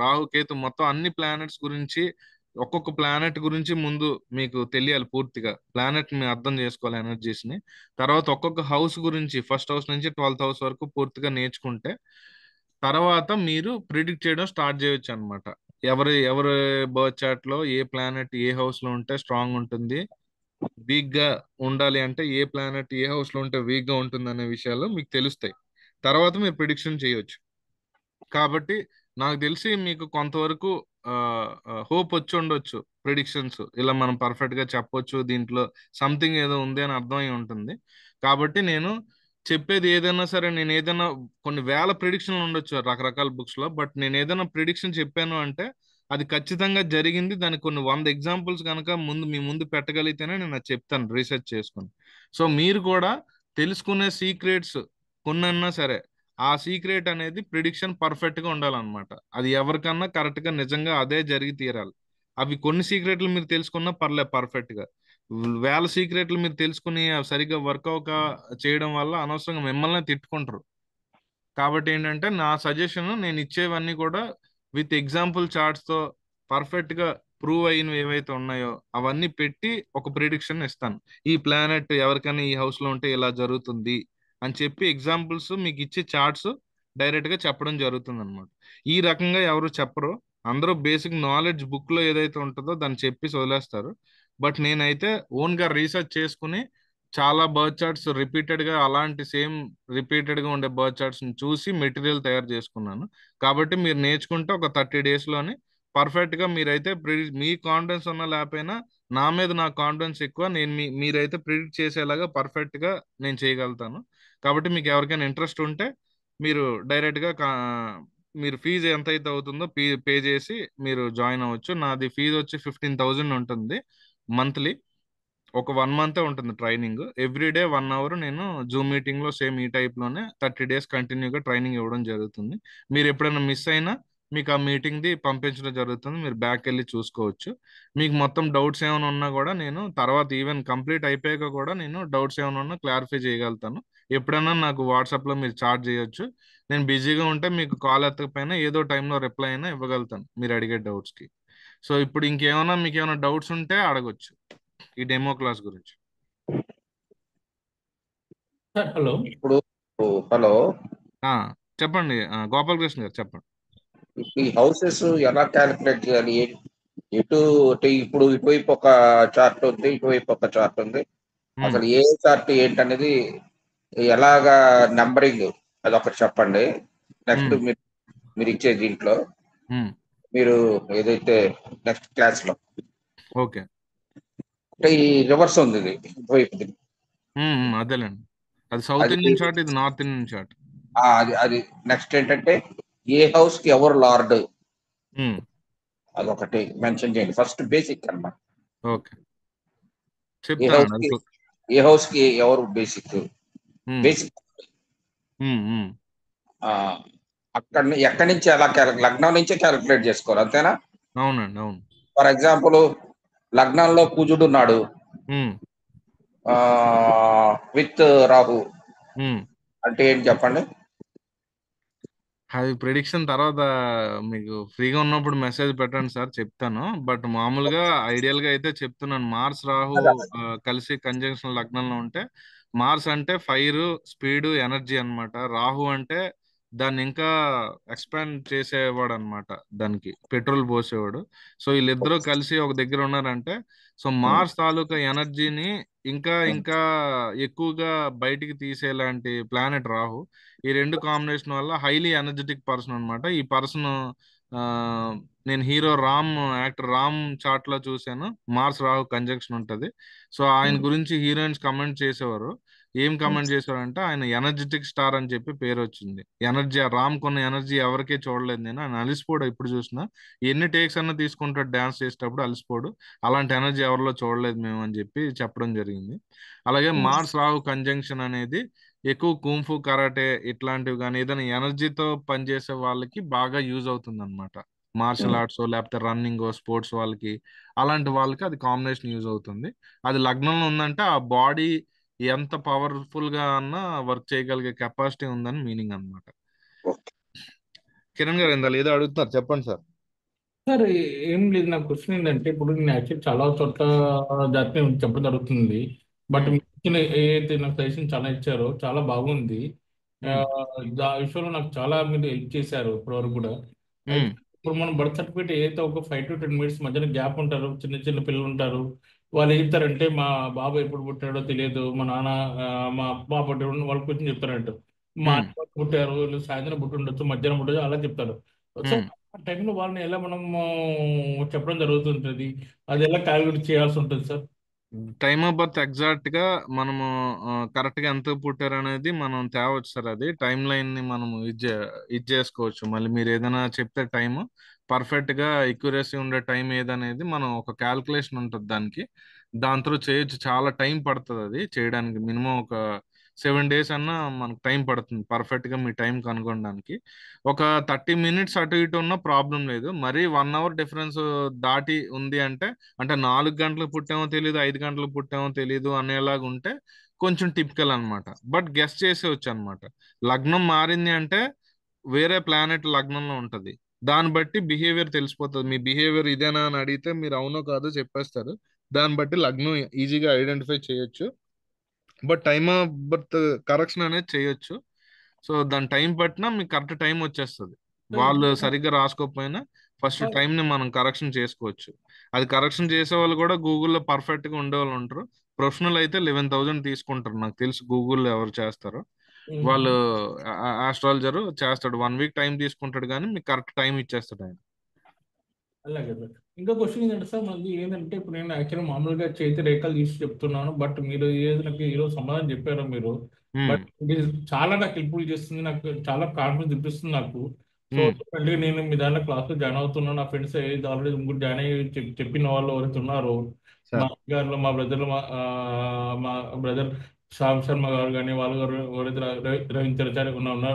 రాహు, కేతు మొత్తం అన్ని ప్లానెట్స్ గురించి, ఒక్కొక్క ప్లానెట్ గురించి ముందు మీకు తెలియాలి పూర్తిగా. ప్లానెట్ ని అర్థం చేసుకోవాలి, ఎనర్జీస్ ని. తర్వాత ఒక్కొక్క హౌస్ గురించి ఫస్ట్ హౌస్ నుంచి 12th హౌస్ వరకు పూర్తిగా నేర్చుకుంటే తర్వాత మీరు ప్రిడిక్ట్ చేయడం స్టార్ట్ చేయొచ్చు అనమాట. ఎవరి బర్త్ చార్ట్ లో ఏ ప్లానెట్ ఏ హౌస్ లో ఉంటే స్ట్రాంగ్ ఉంటుంది, వీక్ గా ఉండాలి అంటే ఏ ప్లానెట్ ఏ హౌస్ లో ఉంటే వీక్ గా ఉంటుంది అనే విషయాలు మీకు తెలుస్తాయి. తర్వాత మీరు ప్రిడిక్షన్ చేయొచ్చు. కాబట్టి నాకు తెలిసి మీకు కొంతవరకు హోప్ వచ్చి ఉండొచ్చు. ప్రిడిక్షన్స్ ఇలా మనం పర్ఫెక్ట్ గా చెప్పొచ్చు, దీంట్లో సంథింగ్ ఏదో ఉంది అని అర్థమై ఉంటుంది. కాబట్టి నేను చెప్పేది ఏదైనా సరే, నేను ఏదైనా కొన్ని వేల ప్రిడిక్షన్లు ఉండొచ్చు రకరకాల బుక్స్ లో, బట్ నేను ఏదైనా ప్రిడిక్షన్ చెప్పాను అంటే అది ఖచ్చితంగా జరిగింది. దానికి కొన్ని 100 ఎగ్జాంపుల్స్ కనుక మీ ముందు పెట్టగలిగితేనే నేను అది చెప్తాను రీసెర్చ్ చేసుకుని. సో మీరు కూడా తెలుసుకునే సీక్రెట్స్ కొన్నన్నా సరే, ఆ సీక్రెట్ అనేది ప్రిడిక్షన్ పర్ఫెక్ట్ గా ఉండాలన్నమాట. అది ఎవరికన్నా కరెక్ట్ గా నిజంగా అదే జరిగి తీరాలి. అవి కొన్ని సీక్రెట్లు మీరు తెలుసుకున్నా పర్లే పర్ఫెక్ట్ గా, వేల సీక్రెట్లు మీరు తెలుసుకుని అవి సరిగ్గా వర్క్ అవ్వక చేయడం వల్ల అనవసరంగా మిమ్మల్ని తిట్టుకుంటారు. కాబట్టి ఏంటంటే నా సజెషన్, నేను ఇచ్చేవన్నీ కూడా విత్ ఎగ్జాంపుల్ చార్ట్స్ తో పర్ఫెక్ట్ గా ప్రూవ్ అయినవి ఏవైతే ఉన్నాయో అవన్నీ పెట్టి ఒక ప్రిడిక్షన్ ఇస్తాను. ఈ ప్లానెట్ ఎవరికైనా ఈ హౌస్ లో ఉంటే ఇలా జరుగుతుంది అని చెప్పి ఎగ్జాంపుల్స్ మీకు ఇచ్చే చార్ట్స్ డైరెక్ట్ గా చెప్పడం జరుగుతుంది అనమాట. ఈ రకంగా ఎవరు చెప్పరు, అందరూ బేసిక్ నాలెడ్జ్ బుక్ లో ఏదైతే ఉంటుందో దాన్ని చెప్పి వదిలేస్తారు. బట్ నేనైతే ఓన్ గా రీసెర్చ్ చేసుకుని చాలా బర్త్ చార్ట్స్ రిపీటెడ్ గా, అలాంటి సేమ్ రిపీటెడ్ గా ఉండే బర్త్ చార్ట్స్ ని చూసి మెటీరియల్ తయారు చేసుకున్నాను. కాబట్టి మీరు నేర్చుకుంటే ఒక 30 days లోని పర్ఫెక్ట్ గా మీరైతే మీ కాన్ఫిడెన్స్ ఉన్నా లేకపోయినా నా మీద నాకు కాన్ఫిడెన్స్ ఎక్కువ, నేను మీరైతే ప్రిడిక్ట్ చేసేలాగా పర్ఫెక్ట్ గా నేను చేయగలుగుతాను. కాబట్టి మీకు ఎవరికైనా ఇంట్రెస్ట్ ఉంటే మీరు డైరెక్ట్గా మీరు ఫీజు ఎంత అయితే అవుతుందో పే చేసి మీరు జాయిన్ అవ్వచ్చు. నాది ఫీజు వచ్చి 15,000 ఉంటుంది మంత్లీ. ఒక 1 మంత్ ఉంటుంది ట్రైనింగ్. ఎవ్రీడే 1 అవర్ నేను జూమ్ మీటింగ్లో సేమ్ ఈ టైప్లోనే 30 days కంటిన్యూగా ట్రైనింగ్ ఇవ్వడం జరుగుతుంది. మీరు ఎప్పుడైనా మిస్ అయినా మీకు ఆ మీటింగ్ది పంపించడం జరుగుతుంది. మీరు బ్యాక్ వెళ్ళి చూసుకోవచ్చు. మీకు మొత్తం డౌట్స్ ఏమైనా ఉన్నా కూడా నేను తర్వాత ఈవెన్ కంప్లీట్ అయిపోయాక కూడా నేను డౌట్స్ ఏమైనా ఉన్నా క్లారిఫై చేయగలుగుతాను. ఎప్పుడైనా నాకు వాట్సాప్లో మీరు చాట్ చేయొచ్చు. నేను బిజీగా ఉంటే మీకు కాల్ ఎత్తకపోయినా ఏదో టైంలో రిప్లై అయినా ఇవ్వగలుగుతాను మీరు అడిగే డౌట్స్కి. సో ఇప్పుడు ఇంకేమైనా మీకు ఏమైనా డౌట్స్ ఉంటే అడగొచ్చు ఈ డెమో క్లాస్ గురించి. Sir hello. ఇప్పుడు హలో, ఆ, చెప్పండి గోపాలకృష్ణ గారు చెప్పండి. ఈ హౌసెస్ ఎలా క్యాలిక్యులేట్ చేయాలి? ఇప్పుడు ఇటువైపు ఒక చార్ట్ ఉంది, ఇటువైపు ఒక చార్ట్ ఉంది. అసలు ఏ చార్ట్ ఏంటనేది ఎలాగా నంబరింగ్ అదొకటి చెప్పండి. నెక్స్ట్ మీరు ఇచ్చే దీంట్లో మీరు ఏదైతే నెక్స్ట్ క్లాస్ లో ఓకే అంటే ఈ రివర్స్ ఉంది, ఇది ఇటువైపుది. అదేలేండి, అది సౌత్ ఇండియన్ చార్ట్, ఇది నార్త్ ఇండియన్ చార్ట్. అది నెక్స్ట్ ఏంటంటే ఏ హౌస్ కి ఎవరు లార్డ్ అదొకటి మెన్షన్ చేయండి. ఫస్ట్ బేసిక్ అన్నమాట. ఓకే చెప్తానండి. ఏ హౌస్ కి ఎవరు బేసిక్ ఎక్కడి నుంచి ఎలా లగ్నం నుంచే క్యాలిక్యులేట్ చేసుకోవాలి, అంతేనా? అవునండి, అవును. ఫర్ ఎగ్జాంపుల్ లగ్నంలో కుజుడు ఉన్నాడు విత్ రాహు అంటే ఏంటి చెప్పండి? అది ప్రిడిక్షన్ తర్వాత మీకు ఫ్రీగా ఉన్నప్పుడు మెసేజ్ పెట్టండి సార్, చెప్తాను. బట్ మామూలుగా ఐడియల్ గా అయితే చెప్తున్నాను. మార్స్ రాహు కలిసి కంజంక్షన్ లగ్నంలో ఉంటే మార్స్ అంటే ఫైర్, స్పీడ్, ఎనర్జీ అన్నమాట. రాహు అంటే దాన్ని ఇంకా ఎక్స్పాండ్ చేసేవాడు అనమాట, దానికి పెట్రోల్ పోసేవాడు. సో వీళ్ళిద్దరూ కలిసి ఒక దగ్గర ఉన్నారంటే సో మార్స్ తాలూకా ఎనర్జీని ఇంకా ఇంకా ఎక్కువగా బయటికి తీసేలాంటి ప్లానెట్ రాహు. ఈ రెండు కాంబినేషన్ వల్ల హైలీ ఎనర్జెటిక్ పర్సన్ అనమాట. ఈ పర్సన్ నేను hero Ram, actor Ram chart లో చూశాను, మార్స్ రాహు కంజంక్షన్ ఉంటది. సో ఆయన గురించి హీరోయిన్స్ కమెంట్ చేసేవారు. ఏం కమెంట్ చేశారంటే ఆయన ఎనర్జెటిక్ స్టార్ అని చెప్పి పేరు వచ్చింది. ఎనర్జీ, రామ్ కొన్న ఎనర్జీ ఎవరికీ చూడలేదు నేను. ఆయన అలిసిపోడు, ఎప్పుడు చూసినా ఎన్ని టేక్స్ అన్నా తీసుకుంటాడు డాన్స్ చేసేటప్పుడు, అలిసిపోడు. అలాంటి ఎనర్జీ ఎవరిలో చూడలేదు మేము అని చెప్పి చెప్పడం జరిగింది. అలాగే మార్స్ రాహు కంజంక్షన్ అనేది ఎక్కువ కుంఫు, కరాటే ఇట్లాంటివి కానీ ఏదైనా ఎనర్జీతో పనిచేసే వాళ్ళకి బాగా యూజ్ అవుతుంది అనమాట. మార్షల్ ఆర్ట్స్ లేకపోతే రన్నింగ్ స్పోర్ట్స్ వాళ్ళకి, అలాంటి వాళ్ళకి అది కాంబినేషన్ యూజ్ అవుతుంది. అది లగ్నంలో ఉందంటే ఆ బాడీ ఎంత పవర్ఫుల్ గా అన్నా వర్క్ చేయగలిగే కెపాసిటీ ఉందని మీనింగ్ అనమాట. కిరణ్ గారు ఇందాక ఏదో అడుగుతున్నారు, చెప్పండి సార్. సార్ ఏం లేదు, నా క్వశ్చన్ ఏంటంటే ఇప్పుడు నేను యాక్చువల్లీ చాలా చోట్ల జాతీయ చెప్పడం జరుగుతుంది. బట్ మీరు ఇచ్చిన ఏదైతే నాకు సజెషన్ చాలా ఇచ్చారో చాలా బాగుంది. ఆ విషయంలో నాకు చాలా మీరు హెల్ప్ చేశారు ఇప్పటివరకు కూడా. అయితే ఇప్పుడు మనం బర్త్ సర్టిఫికేట్ ఏదైతే ఒక 5 to 10 minutes మధ్యన గ్యాప్ ఉంటారు, చిన్న చిన్న పిల్లలు ఉంటారు, వాళ్ళు ఏం చెప్తారంటే మా బాబు ఎప్పుడు పుట్టాడో తెలియదు, మా నాన్న మా అమ్మ పుట్టాడు, వాళ్ళ గురించి చెప్తారంట. మా అన్న పుట్టారు, వీళ్ళు సాయంత్రం పుట్టి ఉండొచ్చు, మధ్యాహ్నం పుట్టచ్చు, అలా చెప్తారు. సో ఆ టైంలో వాళ్ళని ఎలా మనం చెప్పడం జరుగుతుంటుంది, అది ఎలా క్యాలిక్యులేట్ చేయాల్సి ఉంటుంది sir? Time of birth exact గా మనము కరెక్ట్ గా ఎంత పుట్టారు అనేది మనం తేవచ్చు సార్. అది టైం లైన్ ని మనం ఇది చేసుకోవచ్చు. మళ్ళీ మీరు ఏదైనా చెప్తే టైం పర్ఫెక్ట్ గా ఎక్యురసీ ఉండే టైం ఏదనేది మనం ఒక క్యాల్కులేషన్ ఉంటుంది దానికి, దాంతో చేయొచ్చు. చాలా టైం పడుతుంది అది చేయడానికి. మినిమం ఒక 7 days అన్నా మనకు టైం పడుతుంది పర్ఫెక్ట్ గా మీ టైం కనుగొనడానికి. ఒక 30 minutes అటు ఇటు ఉన్న ప్రాబ్లం లేదు. మరీ 1 hour డిఫరెన్స్ దాటి ఉంది అంటే 4 గంటలకు పుట్టామో తెలియదు, 5 గంటలకు పుట్టామో తెలియదు అనేలాగా ఉంటే కొంచెం టిపికల్ అన్నమాట. బట్ గెస్ చేసేవచ్చు అనమాట. లగ్నం మారింది అంటే వేరే ప్లానెట్ లగ్నంలో ఉంటది, దాన్ని బట్టి బిహేవియర్ తెలిసిపోతుంది. మీ బిహేవియర్ ఇదేనా అని అడిగితే మీరు అవునో కాదో చెప్పేస్తారు. దాన్ని బట్టి లగ్నం ఈజీగా ఐడెంటిఫై చేయొచ్చు. But time of birth correction అనేది చేయొచ్చు. సో దాని టైం పట్టినా మీకు కరెక్ట్ టైం వచ్చేస్తుంది. వాళ్ళు సరిగ్గా రాసుకోకపోయినా ఫస్ట్ టైం ని మనం కరెక్షన్ చేసుకోవచ్చు. అది కరెక్షన్ చేసే వాళ్ళు కూడా గూగుల్లో పర్ఫెక్ట్ గా ఉండే వాళ్ళు ఉంటారు. ప్రొఫెషనల్ అయితే 11,000 తీసుకుంటారు, నాకు తెలిసి గూగుల్లో ఎవరు చేస్తారో వాళ్ళు. ఆస్ట్రాలజర్ చేస్తాడు, 1 week టైం తీసుకుంటాడు, కానీ మీకు కరెక్ట్ టైం ఇచ్చేస్తాడు ఆయన. అలాగే సార్. ఇంకా క్వశ్చన్ ఏంటంటే సార్, మనకి ఏంటంటే ఇప్పుడు నేను యాక్చువల్లీ మామూలుగా చేతి రేఖలు తీసి చెప్తున్నాను, బట్ మీరు ఏది నాకు ఈరోజు సమాధానం చెప్పారో మీరు ఉమ్, బట్ ఇది చాలా నాకు హెల్ప్ఫుల్ చేస్తుంది, నాకు చాలా కాన్ఫిడెన్స్ ఇప్పిస్తుంది నాకు. సో ఉమ్, డెఫినెట్గా నేను మీ దాంట్లో క్లాస్లో జాయిన్ అవుతున్నాను. నా ఫ్రెండ్స్ ఆల్రెడీ ముగ్గురు జాయిన్ అయ్యి చెప్పిన వాళ్ళు ఎవరైతే ఉన్నారో, మా సార్ గారు, మా బ్రదర్, మా బ్రదర్ శ్యామ్ శర్మ గారు కానీ వాళ్ళు గారు ఎవరైతే రవీంద్రాచార్య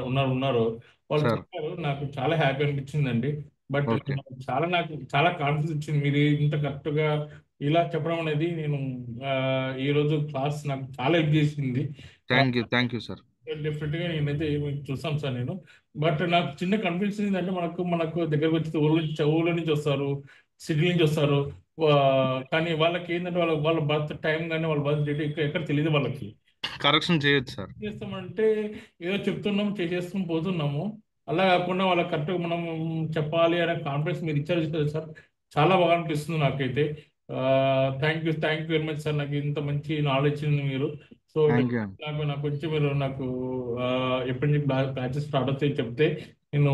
ఉన్నారో వాళ్ళు సార్ చెప్పారు. నాకు చాలా హ్యాపీ అనిపించిందండి. But okay. నాకు చాలా కాన్ఫిడెన్స్ ఇచ్చింది మీరు ఇంత కరెక్ట్గా ఇలా చెప్పడం అనేది. నేను ఆ, ఈ రోజు క్లాస్ నాకు చాలా హెల్ప్ చేసింది. Thank you sir. డెఫినెట్ గా నేనైతే చూస్తాను సార్ నేను. బట్ నాకు చిన్న కన్ఫ్యూజన్ ఏంటంటే మనకు దగ్గరకు వచ్చి ఊళ్ళో నుంచి వస్తారు, సిటీ నుంచి వస్తారు. కానీ వాళ్ళకి ఏంటంటే వాళ్ళ బర్త్ టైం కానీ వాళ్ళ బర్త్ డేట్ ఎక్కడ తెలియదు వాళ్ళకి. కరెక్షన్ చేయొచ్చు సార్. చేస్తామంటే ఏదో చెప్తున్నాం చేసేస్తాం పోతున్నాము. అలా కాకుండా వాళ్ళకి కరెక్ట్గా మనం చెప్పాలి అనే కాన్ఫిడెన్స్ మీరు ఇచ్చారు కదా సార్, చాలా బాగా అనిపిస్తుంది నాకైతే. Thank you very much sir, నాకు ఇంత మంచి నాలెడ్జ్ ఉంది మీరు. So thank you. నాకు వచ్చి మీరు నాకు ఎప్పటి నుంచి బ్యాచెస్ స్టార్ట్ అవుతాయి చెప్తే నేను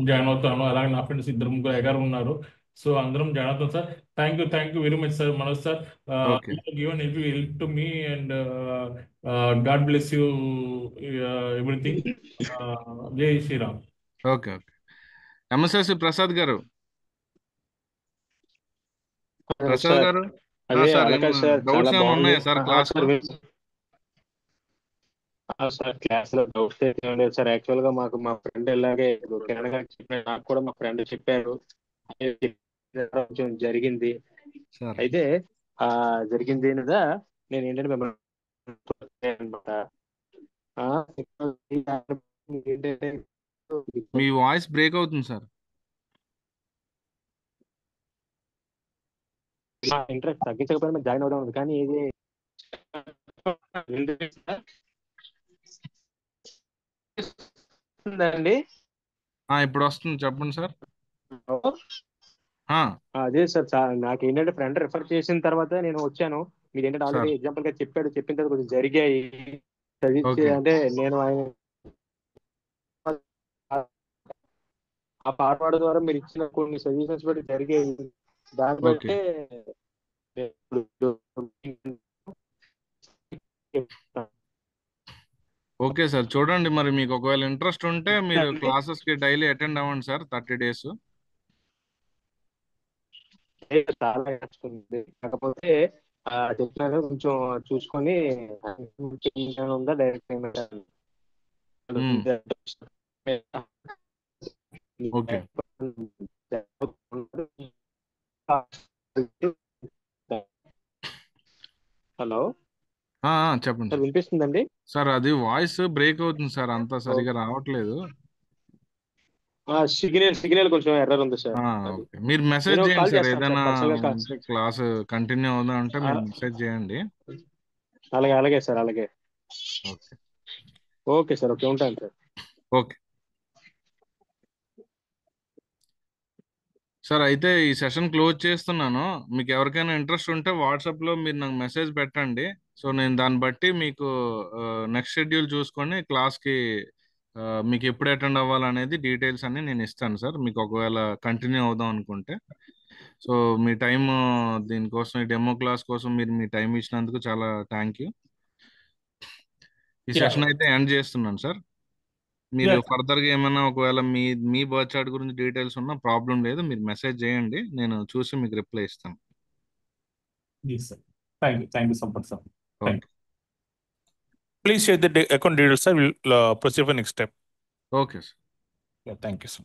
జాయిన్ అవుతాను. అలాగే నా ఫ్రెండ్స్ ఇద్దరు ముగ్గురు ఎగారు ఉన్నారు. సో అందరం జాయిన్ అవుతాం sir. Thank you very much sir, Manoj sir. Okay. Given help to me and God bless you everything. జై శ్రీరామ్. ఓకే. ఓకే. ఎంఎస్ఎస్సి ప్రసాద్ గారు. ప్రసాద్ సార్ గారు, అదే సార్ అలాగే సార్, చాలా డౌట్స్ ఏమైనా బాగుంది. ఉన్నాయా సార్ క్లాస్ లో? సార్ క్లాస్ లో డౌట్స్ ఏం లేదు సార్. యాక్చువల్ గా మాకు మా ఫ్రెండ్ ఇలాగే కిరణ్ గారు చెప్పారు, నాకు కూడా మా ఫ్రెండ్ చెప్పారు. అదే కొంచెం జరిగింది. సార్ అయితే ఆ జరిగింది మీద నేను ఏంటంటే మిమ్మల్ని అనమాట. ఏంటంటే మీ వాయిస్ బ్రేక్ అవుతుంది సార్. ఇంట్రెస్ట్ తగ్గించకపోయినా జాయిన్ అవుదాం ఉంది, కానీ ఇది అండి. ఇప్పుడు వస్తుంది, చెప్పండి సార్. అదే సార్, నాకు ఏంటంటే ఫ్రెండ్ రిఫర్ చేసిన తర్వాత నేను వచ్చాను. మీరు ఏంటంటే ఆల్రెడీ సార్ ఎగ్జాంపుల్ గా చెప్పిన తర్వాత కొంచెం జరిగాయి. చదివించి ఓకే. అంటే నేను ఆ పాటపాడ ద్వారా మీరు ఇచ్చిన కొన్ని సజెషన్స్ బట్టి జరిగాయి. దాన్ని ఓకే. బట్టి ఓకే సార్, చూడండి మరి మీకు ఒకవేళ ఇంట్రెస్ట్ ఉంటే మీరు క్లాసెస్ కి డైలీ అటెండ్ అవ్వండి సార్ 30 days. చాలా నచ్చుతుంది. కాకపోతే చెప్తాను కొంచెం చూసుకొని ఉందా డైరెక్ట్ ఓకే. హలో చెప్పండి సార్, సార్. వినిపిస్తుందండి? సార్ అది వాయిస్ బ్రేక్ అవుతుంది సార్, అంతా సరిగా రావట్లేదు. సిగ్నల్ కొంచెం ఎర్రర్ ఉంది సార్. అది ఓకే, మీరు మెసేజ్ నేను చేయండి కాల్ సార్, చేస్తాను సార్, ఏదైనా పర్సనల్ గా క్లాస్ కంటిన్యూ అవుదా అంటే మీరు మెసేజ్ చేయండి. అలాగే సార్, అలాగే. ఓకే. ఓకే సార్, ఓకే, ఉంటాను సార్. ఓకే సార్, అయితే ఈ సెషన్ క్లోజ్ చేస్తున్నాను. మీకు ఎవరికైనా ఇంట్రెస్ట్ ఉంటే వాట్సాప్లో మీరు నాకు మెసేజ్ పెట్టండి. సో నేను దాన్ని బట్టి మీకు నెక్స్ట్ షెడ్యూల్ చూసుకొని క్లాస్కి మీకు ఎప్పుడు అటెండ్ అవ్వాలనేది డీటెయిల్స్ అన్ని నేను ఇస్తాను సార్, మీకు ఒకవేళ కంటిన్యూ అవుదాం అనుకుంటే. సో మీ టైం దీనికోసం, ఈ డెమో క్లాస్ కోసం మీరు మీ టైం ఇచ్చినందుకు చాలా థ్యాంక్ యూ. ఈ సెషన్ అయితే ఎండ్ చేస్తున్నాను సార్. మీరు ఫర్దర్గా ఏమైనా ఒకవేళ మీ మీ బర్త్ చార్ట్ గురించి డీటెయిల్స్ ఉన్నా ప్రాబ్లం లేదు, మీరు మెసేజ్ చేయండి, నేను చూసి మీకు రిప్లై ఇస్తాను. Thank you so much sir. Okay. Please share the account details, sir. We'll proceed for next step. Okay sir. Yeah, thank you, sir.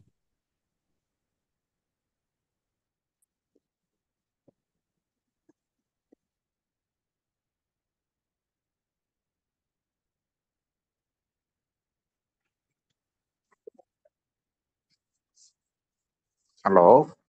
Hello.